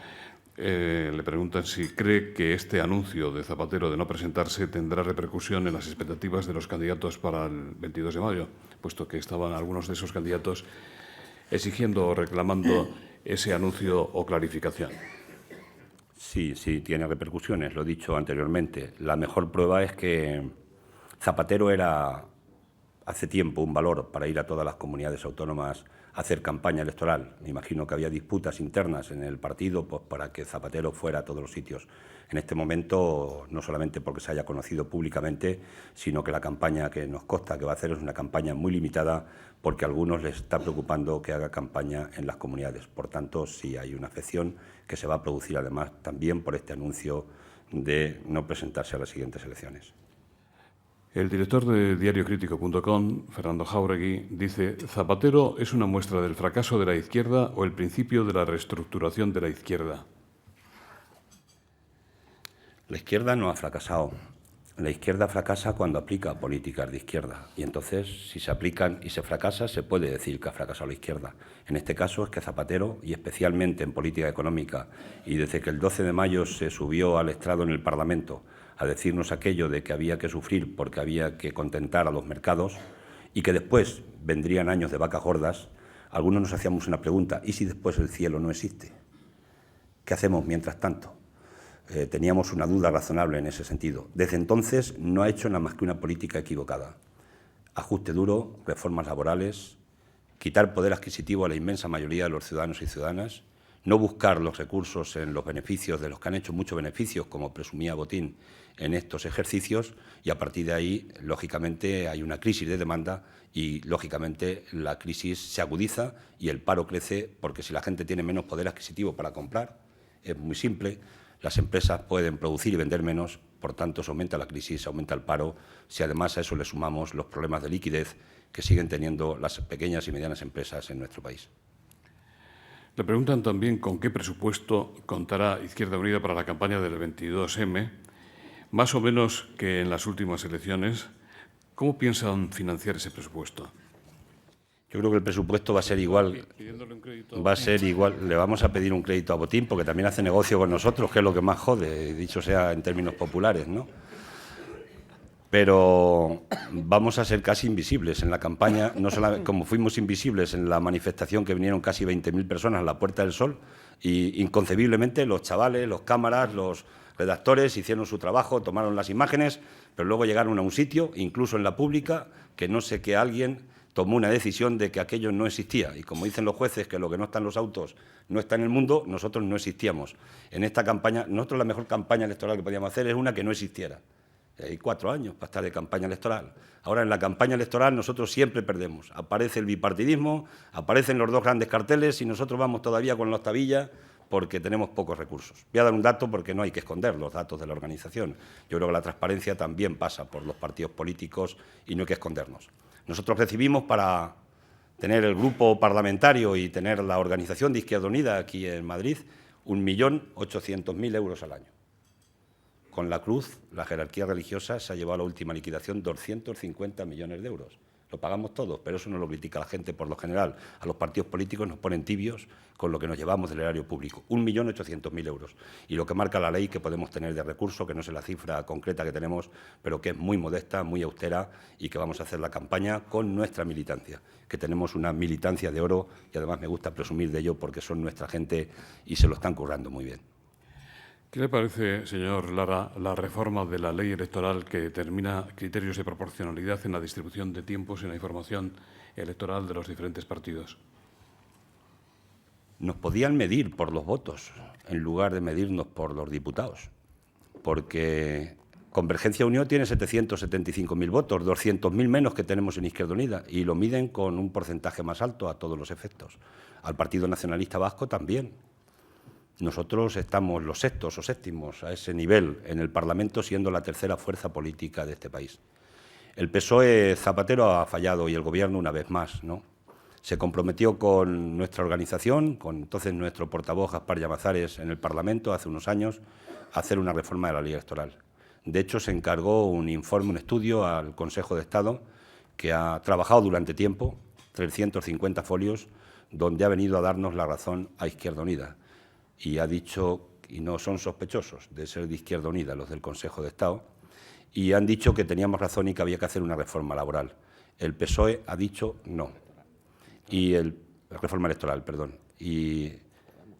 le preguntan si cree que este anuncio de Zapatero de no presentarse tendrá repercusión en las expectativas de los candidatos para el 22 de mayo, puesto que estaban algunos de esos candidatos exigiendo o reclamando ese anuncio o clarificación. Sí, tiene repercusiones, lo he dicho anteriormente. La mejor prueba es que Zapatero era hace tiempo un valor para ir a todas las comunidades autónomas a hacer campaña electoral. Me imagino que había disputas internas en el partido pues, para que Zapatero fuera a todos los sitios. En este momento, no solamente porque se haya conocido públicamente, sino que la campaña que nos consta que va a hacer es una campaña muy limitada porque a algunos les está preocupando que haga campaña en las comunidades. Por tanto, sí hay una afección que se va a producir además también por este anuncio de no presentarse a las siguientes elecciones. El director de diariocrítico.com, Fernando Jáuregui, dice: ¿Zapatero es una muestra del fracaso de la izquierda o el principio de la reestructuración de la izquierda? La izquierda no ha fracasado. La izquierda fracasa cuando aplica políticas de izquierda. Y entonces, si se aplican y se fracasa, se puede decir que ha fracasado la izquierda. En este caso es que Zapatero, y especialmente en política económica, y desde que el 12 de mayo se subió al estrado en el Parlamento a decirnos aquello de que había que sufrir porque había que contentar a los mercados y que después vendrían años de vacas gordas, algunos nos hacíamos una pregunta: ¿y si después el cielo no existe? ¿Qué hacemos mientras tanto? Teníamos una duda razonable en ese sentido. Desde entonces no ha hecho nada más que una política equivocada. Ajuste duro, reformas laborales, quitar poder adquisitivo a la inmensa mayoría de los ciudadanos y ciudadanas, no buscar los recursos en los beneficios de los que han hecho muchos beneficios, como presumía Botín, en estos ejercicios, y a partir de ahí, lógicamente, hay una crisis de demanda y, lógicamente, la crisis se agudiza y el paro crece porque si la gente tiene menos poder adquisitivo para comprar, es muy simple, Las empresas pueden producir y vender menos, por tanto se aumenta la crisis, se aumenta el paro, si además a eso le sumamos los problemas de liquidez que siguen teniendo las pequeñas y medianas empresas en nuestro país. Le preguntan también con qué presupuesto contará Izquierda Unida para la campaña del 22M, más o menos que en las últimas elecciones. ¿Cómo piensan financiar ese presupuesto? Yo creo que el presupuesto va a ser igual. Le vamos a pedir un crédito a Botín porque también hace negocio con nosotros, que es lo que más jode, dicho sea en términos populares, ¿no? Pero vamos a ser casi invisibles en la campaña, no solamente como fuimos invisibles en la manifestación que vinieron casi 20.000 personas a la Puerta del Sol y inconcebiblemente los chavales, los cámaras, los redactores hicieron su trabajo, tomaron las imágenes, pero luego llegaron a un sitio, incluso en la pública, que no sé qué alguien tomó una decisión de que aquello no existía. Y como dicen los jueces que lo que no está en los autos no está en el mundo, nosotros no existíamos. En esta campaña, nosotros la mejor campaña electoral que podíamos hacer es una que no existiera. Hay 4 años para estar de campaña electoral. Ahora, en la campaña electoral nosotros siempre perdemos. Aparece el bipartidismo, aparecen los 2 grandes carteles y nosotros vamos todavía con la octavilla porque tenemos pocos recursos. Voy a dar un dato porque no hay que esconder los datos de la organización. Yo creo que la transparencia también pasa por los partidos políticos y no hay que escondernos. Nosotros recibimos, para tener el grupo parlamentario y tener la organización de Izquierda Unida aquí en Madrid, 1.800.000 euros al año. Con la Cruz, la jerarquía religiosa se ha llevado a la última liquidación 250 millones de euros. Lo pagamos todos, pero eso no lo critica la gente por lo general. A los partidos políticos nos ponen tibios con lo que nos llevamos del erario público. 1.800.000 euros. Y lo que marca la ley que podemos tener de recursos, que no sé la cifra concreta que tenemos, pero que es muy modesta, muy austera y que vamos a hacer la campaña con nuestra militancia, que tenemos una militancia de oro y además me gusta presumir de ello porque son nuestra gente y se lo están currando muy bien. ¿Qué le parece, señor Lara, la reforma de la ley electoral que determina criterios de proporcionalidad en la distribución de tiempos en la información electoral de los diferentes partidos? Nos podían medir por los votos en lugar de medirnos por los diputados, porque Convergencia y Unión tiene 775.000 votos, 200.000 menos que tenemos en Izquierda Unida, y lo miden con un porcentaje más alto a todos los efectos. Al Partido Nacionalista Vasco también. Nosotros estamos los 6º o 7º a ese nivel en el Parlamento, siendo la 3ª fuerza política de este país. El PSOE Zapatero ha fallado y el Gobierno una vez más, ¿no? Se comprometió con nuestra organización, con entonces nuestro portavoz Gaspar Llamazares en el Parlamento hace unos años, a hacer una reforma de la ley electoral. De hecho, se encargó un informe, un estudio al Consejo de Estado que ha trabajado durante tiempo, 350 folios, donde ha venido a darnos la razón a Izquierda Unida. Y ha dicho, y no son sospechosos de ser de Izquierda Unida los del Consejo de Estado, y han dicho que teníamos razón y que había que hacer una reforma laboral. El PSOE ha dicho no. Y reforma electoral, perdón. Y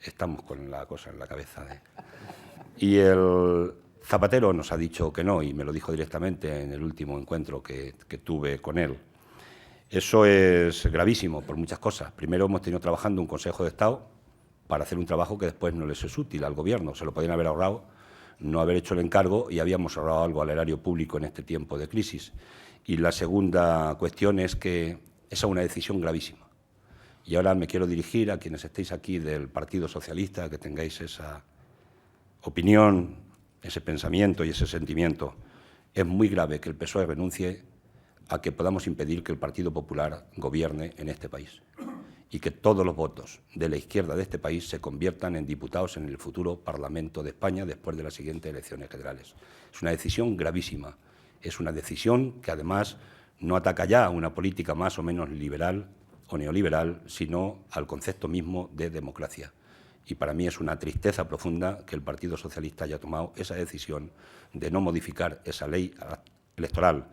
estamos con la cosa en la cabeza. Y el Zapatero nos ha dicho que no, y me lo dijo directamente en el último encuentro que tuve con él. Eso es gravísimo por muchas cosas. Primero, hemos tenido trabajando un Consejo de Estado para hacer un trabajo que después no les es útil al Gobierno. Se lo podían haber ahorrado, no haber hecho el encargo y habíamos ahorrado algo al erario público en este tiempo de crisis. Y la segunda cuestión es que esa es una decisión gravísima. Y ahora me quiero dirigir a quienes estéis aquí del Partido Socialista, que tengáis esa opinión, ese pensamiento y ese sentimiento. Es muy grave que el PSOE renuncie a que podamos impedir que el Partido Popular gobierne en este país y que todos los votos de la izquierda de este país se conviertan en diputados en el futuro Parlamento de España después de las siguientes elecciones generales. Es una decisión gravísima. Es una decisión que, además, no ataca ya a una política más o menos liberal o neoliberal, sino al concepto mismo de democracia. Y para mí es una tristeza profunda que el Partido Socialista haya tomado esa decisión de no modificar esa ley electoral,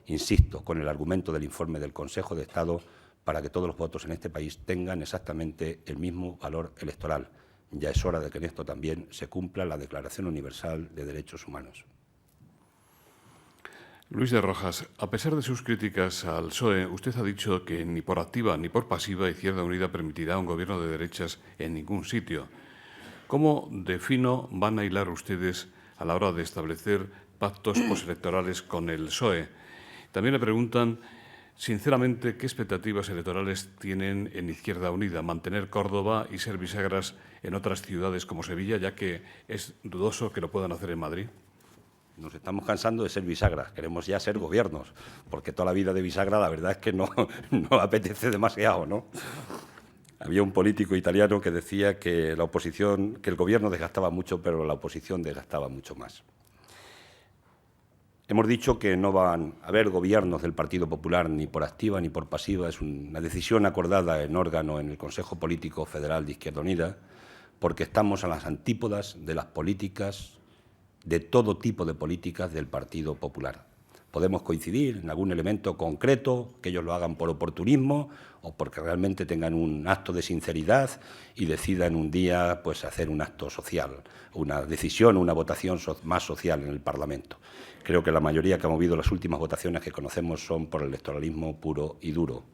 insisto, con el argumento del informe del Consejo de Estado, para que todos los votos en este país tengan exactamente el mismo valor electoral. Ya es hora de que en esto también se cumpla la Declaración Universal de Derechos Humanos. Luis de Rojas, a pesar de sus críticas al PSOE, usted ha dicho que ni por activa ni por pasiva Izquierda Unida permitirá un gobierno de derechas en ningún sitio. ¿Cómo de fino van a hilar ustedes a la hora de establecer pactos postelectorales con el PSOE? También le preguntan Sinceramente, ¿qué expectativas electorales tienen en Izquierda Unida? ¿Mantener Córdoba y ser bisagras en otras ciudades como Sevilla, ya que es dudoso que lo puedan hacer en Madrid? Nos estamos cansando de ser bisagras, queremos ya ser gobiernos, porque toda la vida de bisagra la verdad es que no apetece demasiado, ¿no? Había un político italiano que decía que la oposición, que el gobierno desgastaba mucho, pero la oposición desgastaba mucho más. Hemos dicho que no van a haber gobiernos del Partido Popular ni por activa ni por pasiva. Es una decisión acordada en órgano en el Consejo Político Federal de Izquierda Unida, porque estamos a las antípodas de las políticas, de todo tipo de políticas del Partido Popular. Podemos coincidir en algún elemento concreto, que ellos lo hagan por oportunismo o porque realmente tengan un acto de sinceridad y decidan un día pues, hacer un acto social, una decisión, una votación más social en el Parlamento. Creo que la mayoría que ha movido las últimas votaciones que conocemos son por el electoralismo puro y duro,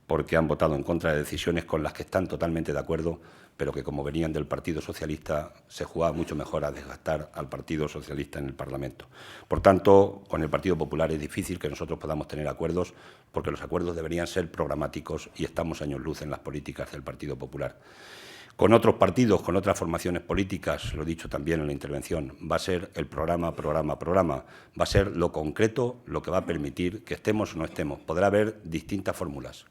porque han votado en contra de decisiones con las que están totalmente de acuerdo, pero que como venían del Partido Socialista se jugaba mucho mejor a desgastar al Partido Socialista en el Parlamento. Por tanto, con el Partido Popular es difícil que nosotros podamos tener acuerdos, porque los acuerdos deberían ser programáticos y estamos años luz en las políticas del Partido Popular. Con otros partidos, con otras formaciones políticas, lo he dicho también en la intervención, va a ser el programa, va a ser lo concreto lo que va a permitir que estemos o no estemos. Podrá haber distintas fórmulas,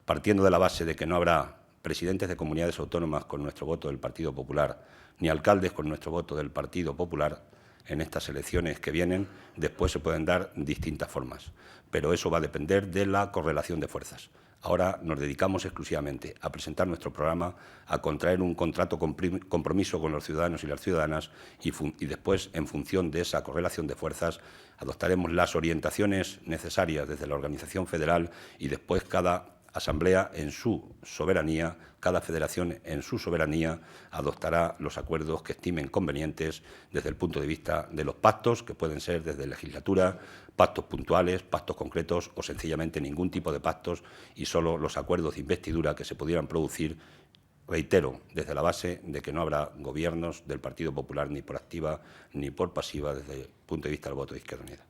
partiendo de la base de que no habrá presidentes de comunidades autónomas con nuestro voto del Partido Popular, ni alcaldes con nuestro voto del Partido Popular, en estas elecciones que vienen, después se pueden dar distintas formas. Pero eso va a depender de la correlación de fuerzas. Ahora nos dedicamos exclusivamente a presentar nuestro programa, a contraer un contrato compromiso con los ciudadanos y las ciudadanas y después, en función de esa correlación de fuerzas, adoptaremos las orientaciones necesarias desde la organización federal y después cada Asamblea en su soberanía, cada federación en su soberanía adoptará los acuerdos que estimen convenientes desde el punto de vista de los pactos, que pueden ser desde legislatura, pactos puntuales, pactos concretos o sencillamente ningún tipo de pactos y solo los acuerdos de investidura que se pudieran producir, reitero, desde la base de que no habrá gobiernos del Partido Popular ni por activa ni por pasiva desde el punto de vista del voto de Izquierda Unida.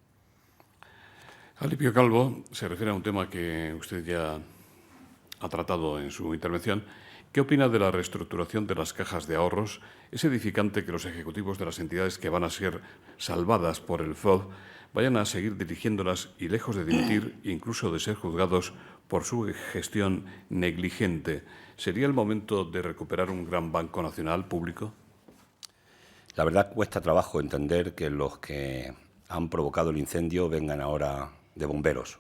Alipio Calvo se refiere a un tema que usted ya ha tratado en su intervención. ¿Qué opina de la reestructuración de las cajas de ahorros? ¿Es edificante que los ejecutivos de las entidades que van a ser salvadas por el FOB vayan a seguir dirigiéndolas y, lejos de dimitir, incluso de ser juzgados por su gestión negligente? ¿Sería el momento de recuperar un gran banco nacional público? La verdad cuesta trabajo entender que los que han provocado el incendio vengan ahora de bomberos.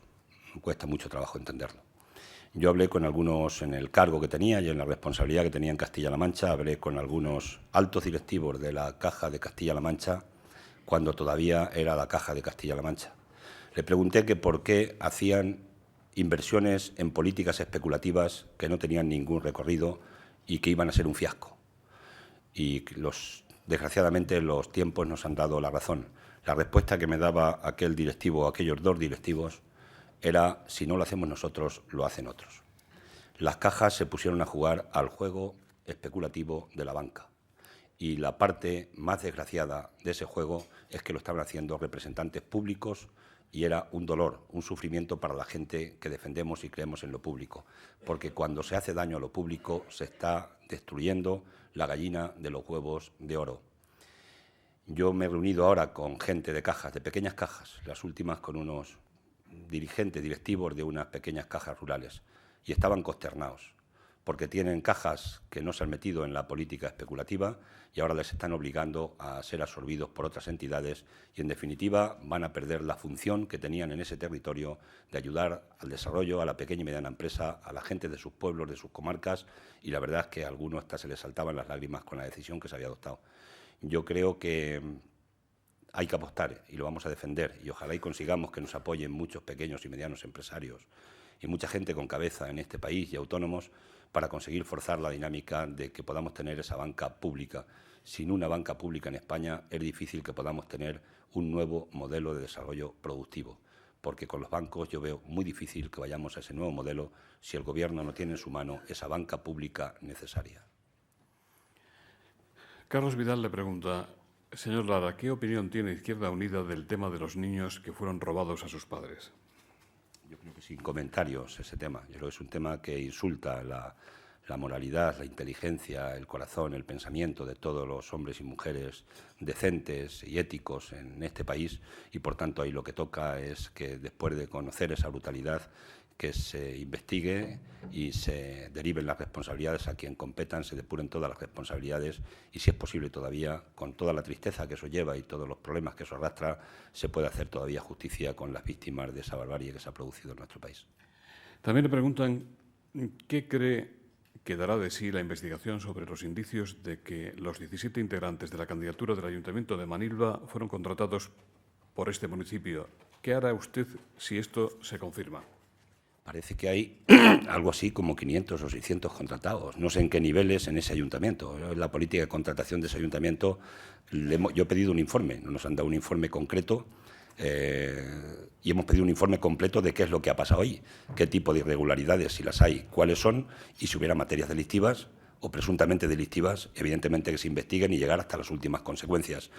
Cuesta mucho trabajo entenderlo. Yo hablé con algunos en el cargo que tenía y en la responsabilidad que tenía en Castilla-La Mancha, hablé con algunos altos directivos de la Caja de Castilla-La Mancha cuando todavía era la Caja de Castilla-La Mancha. Le pregunté que por qué hacían inversiones en políticas especulativas que no tenían ningún recorrido y que iban a ser un fiasco. Y desgraciadamente los tiempos nos han dado la razón. La respuesta que me daba aquel directivo, aquellos dos directivos, era, si no lo hacemos nosotros, lo hacen otros. Las cajas se pusieron a jugar al juego especulativo de la banca. Y la parte más desgraciada de ese juego es que lo estaban haciendo representantes públicos y era un dolor, un sufrimiento para la gente que defendemos y creemos en lo público. Porque cuando se hace daño a lo público se está destruyendo la gallina de los huevos de oro. Yo me he reunido ahora con gente de cajas, de pequeñas cajas, las últimas con unos directivos de unas pequeñas cajas rurales, y estaban consternados, porque tienen cajas que no se han metido en la política especulativa y ahora les están obligando a ser absorbidos por otras entidades y, en definitiva, van a perder la función que tenían en ese territorio de ayudar al desarrollo, a la pequeña y mediana empresa, a la gente de sus pueblos, de sus comarcas, y la verdad es que a algunos hasta se les saltaban las lágrimas con la decisión que se había adoptado. Yo creo que hay que apostar y lo vamos a defender y ojalá y consigamos que nos apoyen muchos pequeños y medianos empresarios y mucha gente con cabeza en este país y autónomos para conseguir forzar la dinámica de que podamos tener esa banca pública. Sin una banca pública en España es difícil que podamos tener un nuevo modelo de desarrollo productivo, porque con los bancos yo veo muy difícil que vayamos a ese nuevo modelo si el Gobierno no tiene en su mano esa banca pública necesaria. Carlos Vidal le pregunta: señor Lara, ¿qué opinión tiene Izquierda Unida del tema de los niños que fueron robados a sus padres? Yo creo que sin comentarios ese tema. Yo creo que es un tema que insulta la moralidad, la inteligencia, el corazón, el pensamiento de todos los hombres y mujeres decentes y éticos en este país, y por tanto ahí lo que toca es que después de conocer esa brutalidad, que se investigue y se deriven las responsabilidades a quien competan, se depuren todas las responsabilidades y, si es posible todavía, con toda la tristeza que eso lleva y todos los problemas que eso arrastra, se puede hacer todavía justicia con las víctimas de esa barbarie que se ha producido en nuestro país. También le preguntan qué cree que dará de sí la investigación sobre los indicios de que los 17 integrantes de la candidatura del Ayuntamiento de Manilva fueron contratados por este municipio. ¿Qué hará usted si esto se confirma? Parece que hay algo así como 500 o 600 contratados. No sé en qué niveles en ese ayuntamiento. En la política de contratación de ese ayuntamiento, yo he pedido un informe, no nos han dado un informe concreto, y hemos pedido un informe completo de qué es lo que ha pasado ahí, qué tipo de irregularidades, si las hay, cuáles son, y si hubiera materias delictivas o presuntamente delictivas, evidentemente que se investiguen y llegar hasta las últimas consecuencias.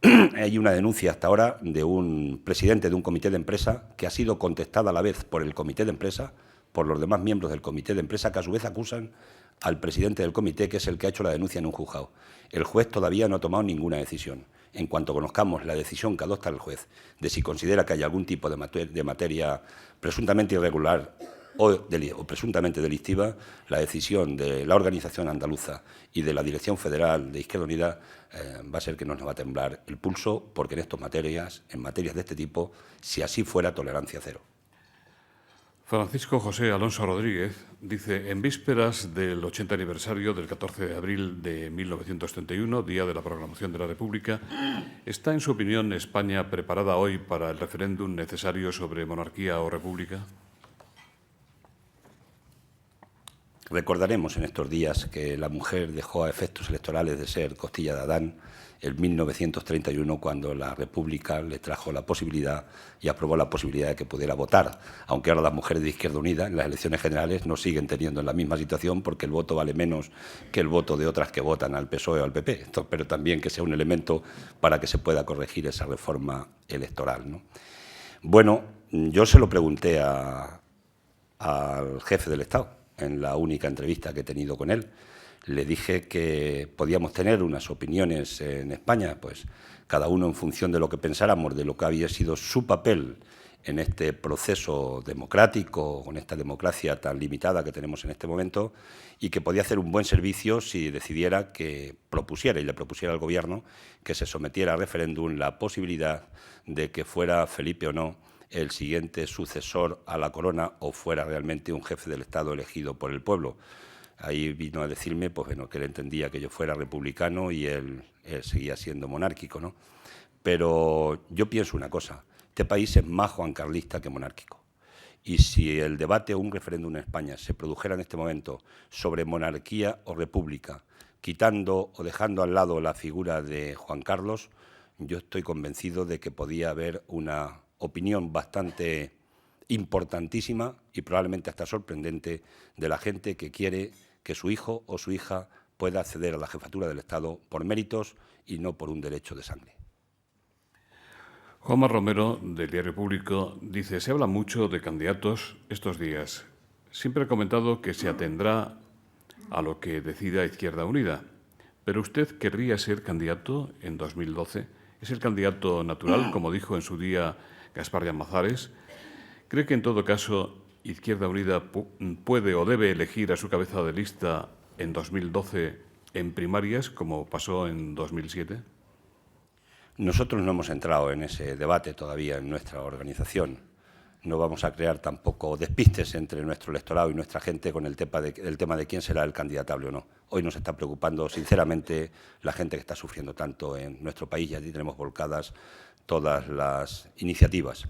Hay una denuncia hasta ahora de un presidente de un comité de empresa que ha sido contestada a la vez por el comité de empresa, por los demás miembros del comité de empresa, que a su vez acusan al presidente del comité, que es el que ha hecho la denuncia en un juzgado. El juez todavía no ha tomado ninguna decisión. En cuanto conozcamos la decisión que adopta el juez de si considera que hay algún tipo de materia presuntamente irregular o presuntamente delictiva, la decisión de la organización andaluza y de la Dirección Federal de Izquierda Unida va a ser que nos va a temblar el pulso, porque en en materias de este tipo, si así fuera, tolerancia cero. Francisco José Alonso Rodríguez dice, en vísperas del 80 aniversario del 14 de abril de 1931, Día de la Proclamación de la República, ¿está, en su opinión, España preparada hoy para el referéndum necesario sobre monarquía o república? Recordaremos en estos días que la mujer dejó a efectos electorales de ser costilla de Adán en 1931, cuando la República le trajo la posibilidad y aprobó la posibilidad de que pudiera votar, aunque ahora las mujeres de Izquierda Unida en las elecciones generales no siguen teniendo en la misma situación, porque el voto vale menos que el voto de otras que votan al PSOE o al PP. Pero también que sea un elemento para que se pueda corregir esa reforma electoral, ¿no? Bueno, yo se lo pregunté al jefe del Estado en la única entrevista que he tenido con él. Le dije que podíamos tener unas opiniones en España, pues cada uno en función de lo que pensáramos, de lo que había sido su papel en este proceso democrático, con esta democracia tan limitada que tenemos en este momento, y que podía hacer un buen servicio si decidiera que propusiera, y le propusiera al Gobierno, que se sometiera a referéndum la posibilidad de que fuera Felipe o no el siguiente sucesor a la corona, o fuera realmente un jefe del Estado elegido por el pueblo. Ahí vino a decirme, pues bueno, que él entendía que yo fuera republicano y él seguía siendo monárquico, ¿no? Pero yo pienso una cosa: este país es más juancarlista que monárquico. Y si el debate o un referéndum en España se produjera en este momento sobre monarquía o república, quitando o dejando al lado la figura de Juan Carlos, yo estoy convencido de que podía haber una opinión bastante importantísima y probablemente hasta sorprendente de la gente que quiere que su hijo o su hija pueda acceder a la jefatura del Estado por méritos y no por un derecho de sangre. Juanma Romero, del Diario Público, dice, se habla mucho de candidatos estos días. Siempre ha comentado que se atendrá a lo que decida Izquierda Unida. ¿Pero usted querría ser candidato en 2012? ¿Es el candidato natural, como dijo en su día Gaspar Llamazares? ¿Cree que en todo caso Izquierda Unida puede o debe elegir a su cabeza de lista en 2012 en primarias, como pasó en 2007? Nosotros no hemos entrado en ese debate todavía en nuestra organización. No vamos a crear tampoco despistes entre nuestro electorado y nuestra gente con el tema de quién será el candidatable o no. Hoy nos está preocupando, sinceramente, la gente que está sufriendo tanto en nuestro país, y allí tenemos volcadas todas las iniciativas.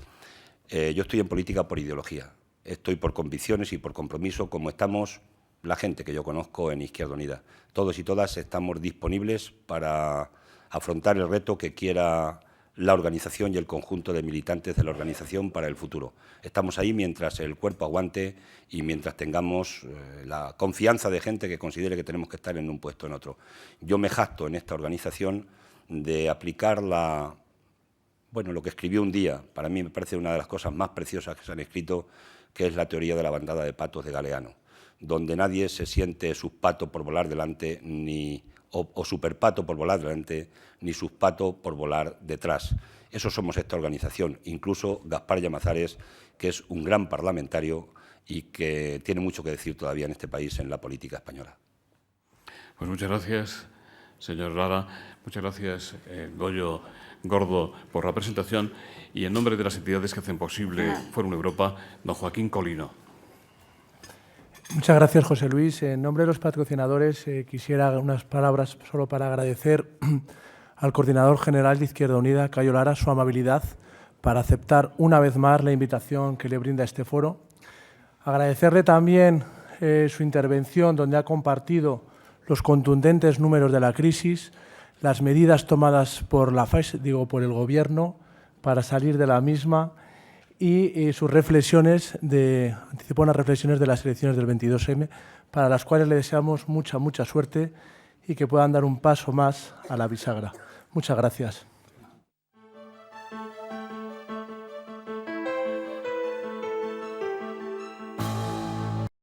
Yo estoy en política por ideología, estoy por convicciones y por compromiso, como estamos la gente que yo conozco en Izquierda Unida. Todos y todas estamos disponibles para afrontar el reto que quiera la organización y el conjunto de militantes de la organización para el futuro. Estamos ahí mientras el cuerpo aguante y mientras tengamos la confianza de gente que considere que tenemos que estar en un puesto o en otro. Yo me jacto en esta organización de aplicar la bueno, lo que escribió un día, para mí me parece una de las cosas más preciosas que se han escrito, que es la teoría de la bandada de patos de Galeano, donde nadie se siente subpato por volar delante, o superpato por volar delante, ni subpato por volar detrás. Eso somos esta organización, incluso Gaspar Llamazares, que es un gran parlamentario y que tiene mucho que decir todavía en este país en la política española. Pues muchas gracias, señor Lara. Muchas gracias, Goyo Gordo, por la presentación. Y en nombre de las entidades que hacen posible Fórum Europa, don Joaquín Colino. Muchas gracias, José Luis. En nombre de los patrocinadores, quisiera unas palabras solo para agradecer al coordinador general de Izquierda Unida, Cayo Lara, su amabilidad para aceptar una vez más la invitación que le brinda este foro. Agradecerle también su intervención, donde ha compartido los contundentes números de la crisis, las medidas tomadas por por el Gobierno para salir de la misma y sus reflexiones, anticipó unas reflexiones de las elecciones del 22M, para las cuales le deseamos mucha suerte y que puedan dar un paso más a la bisagra. Muchas gracias.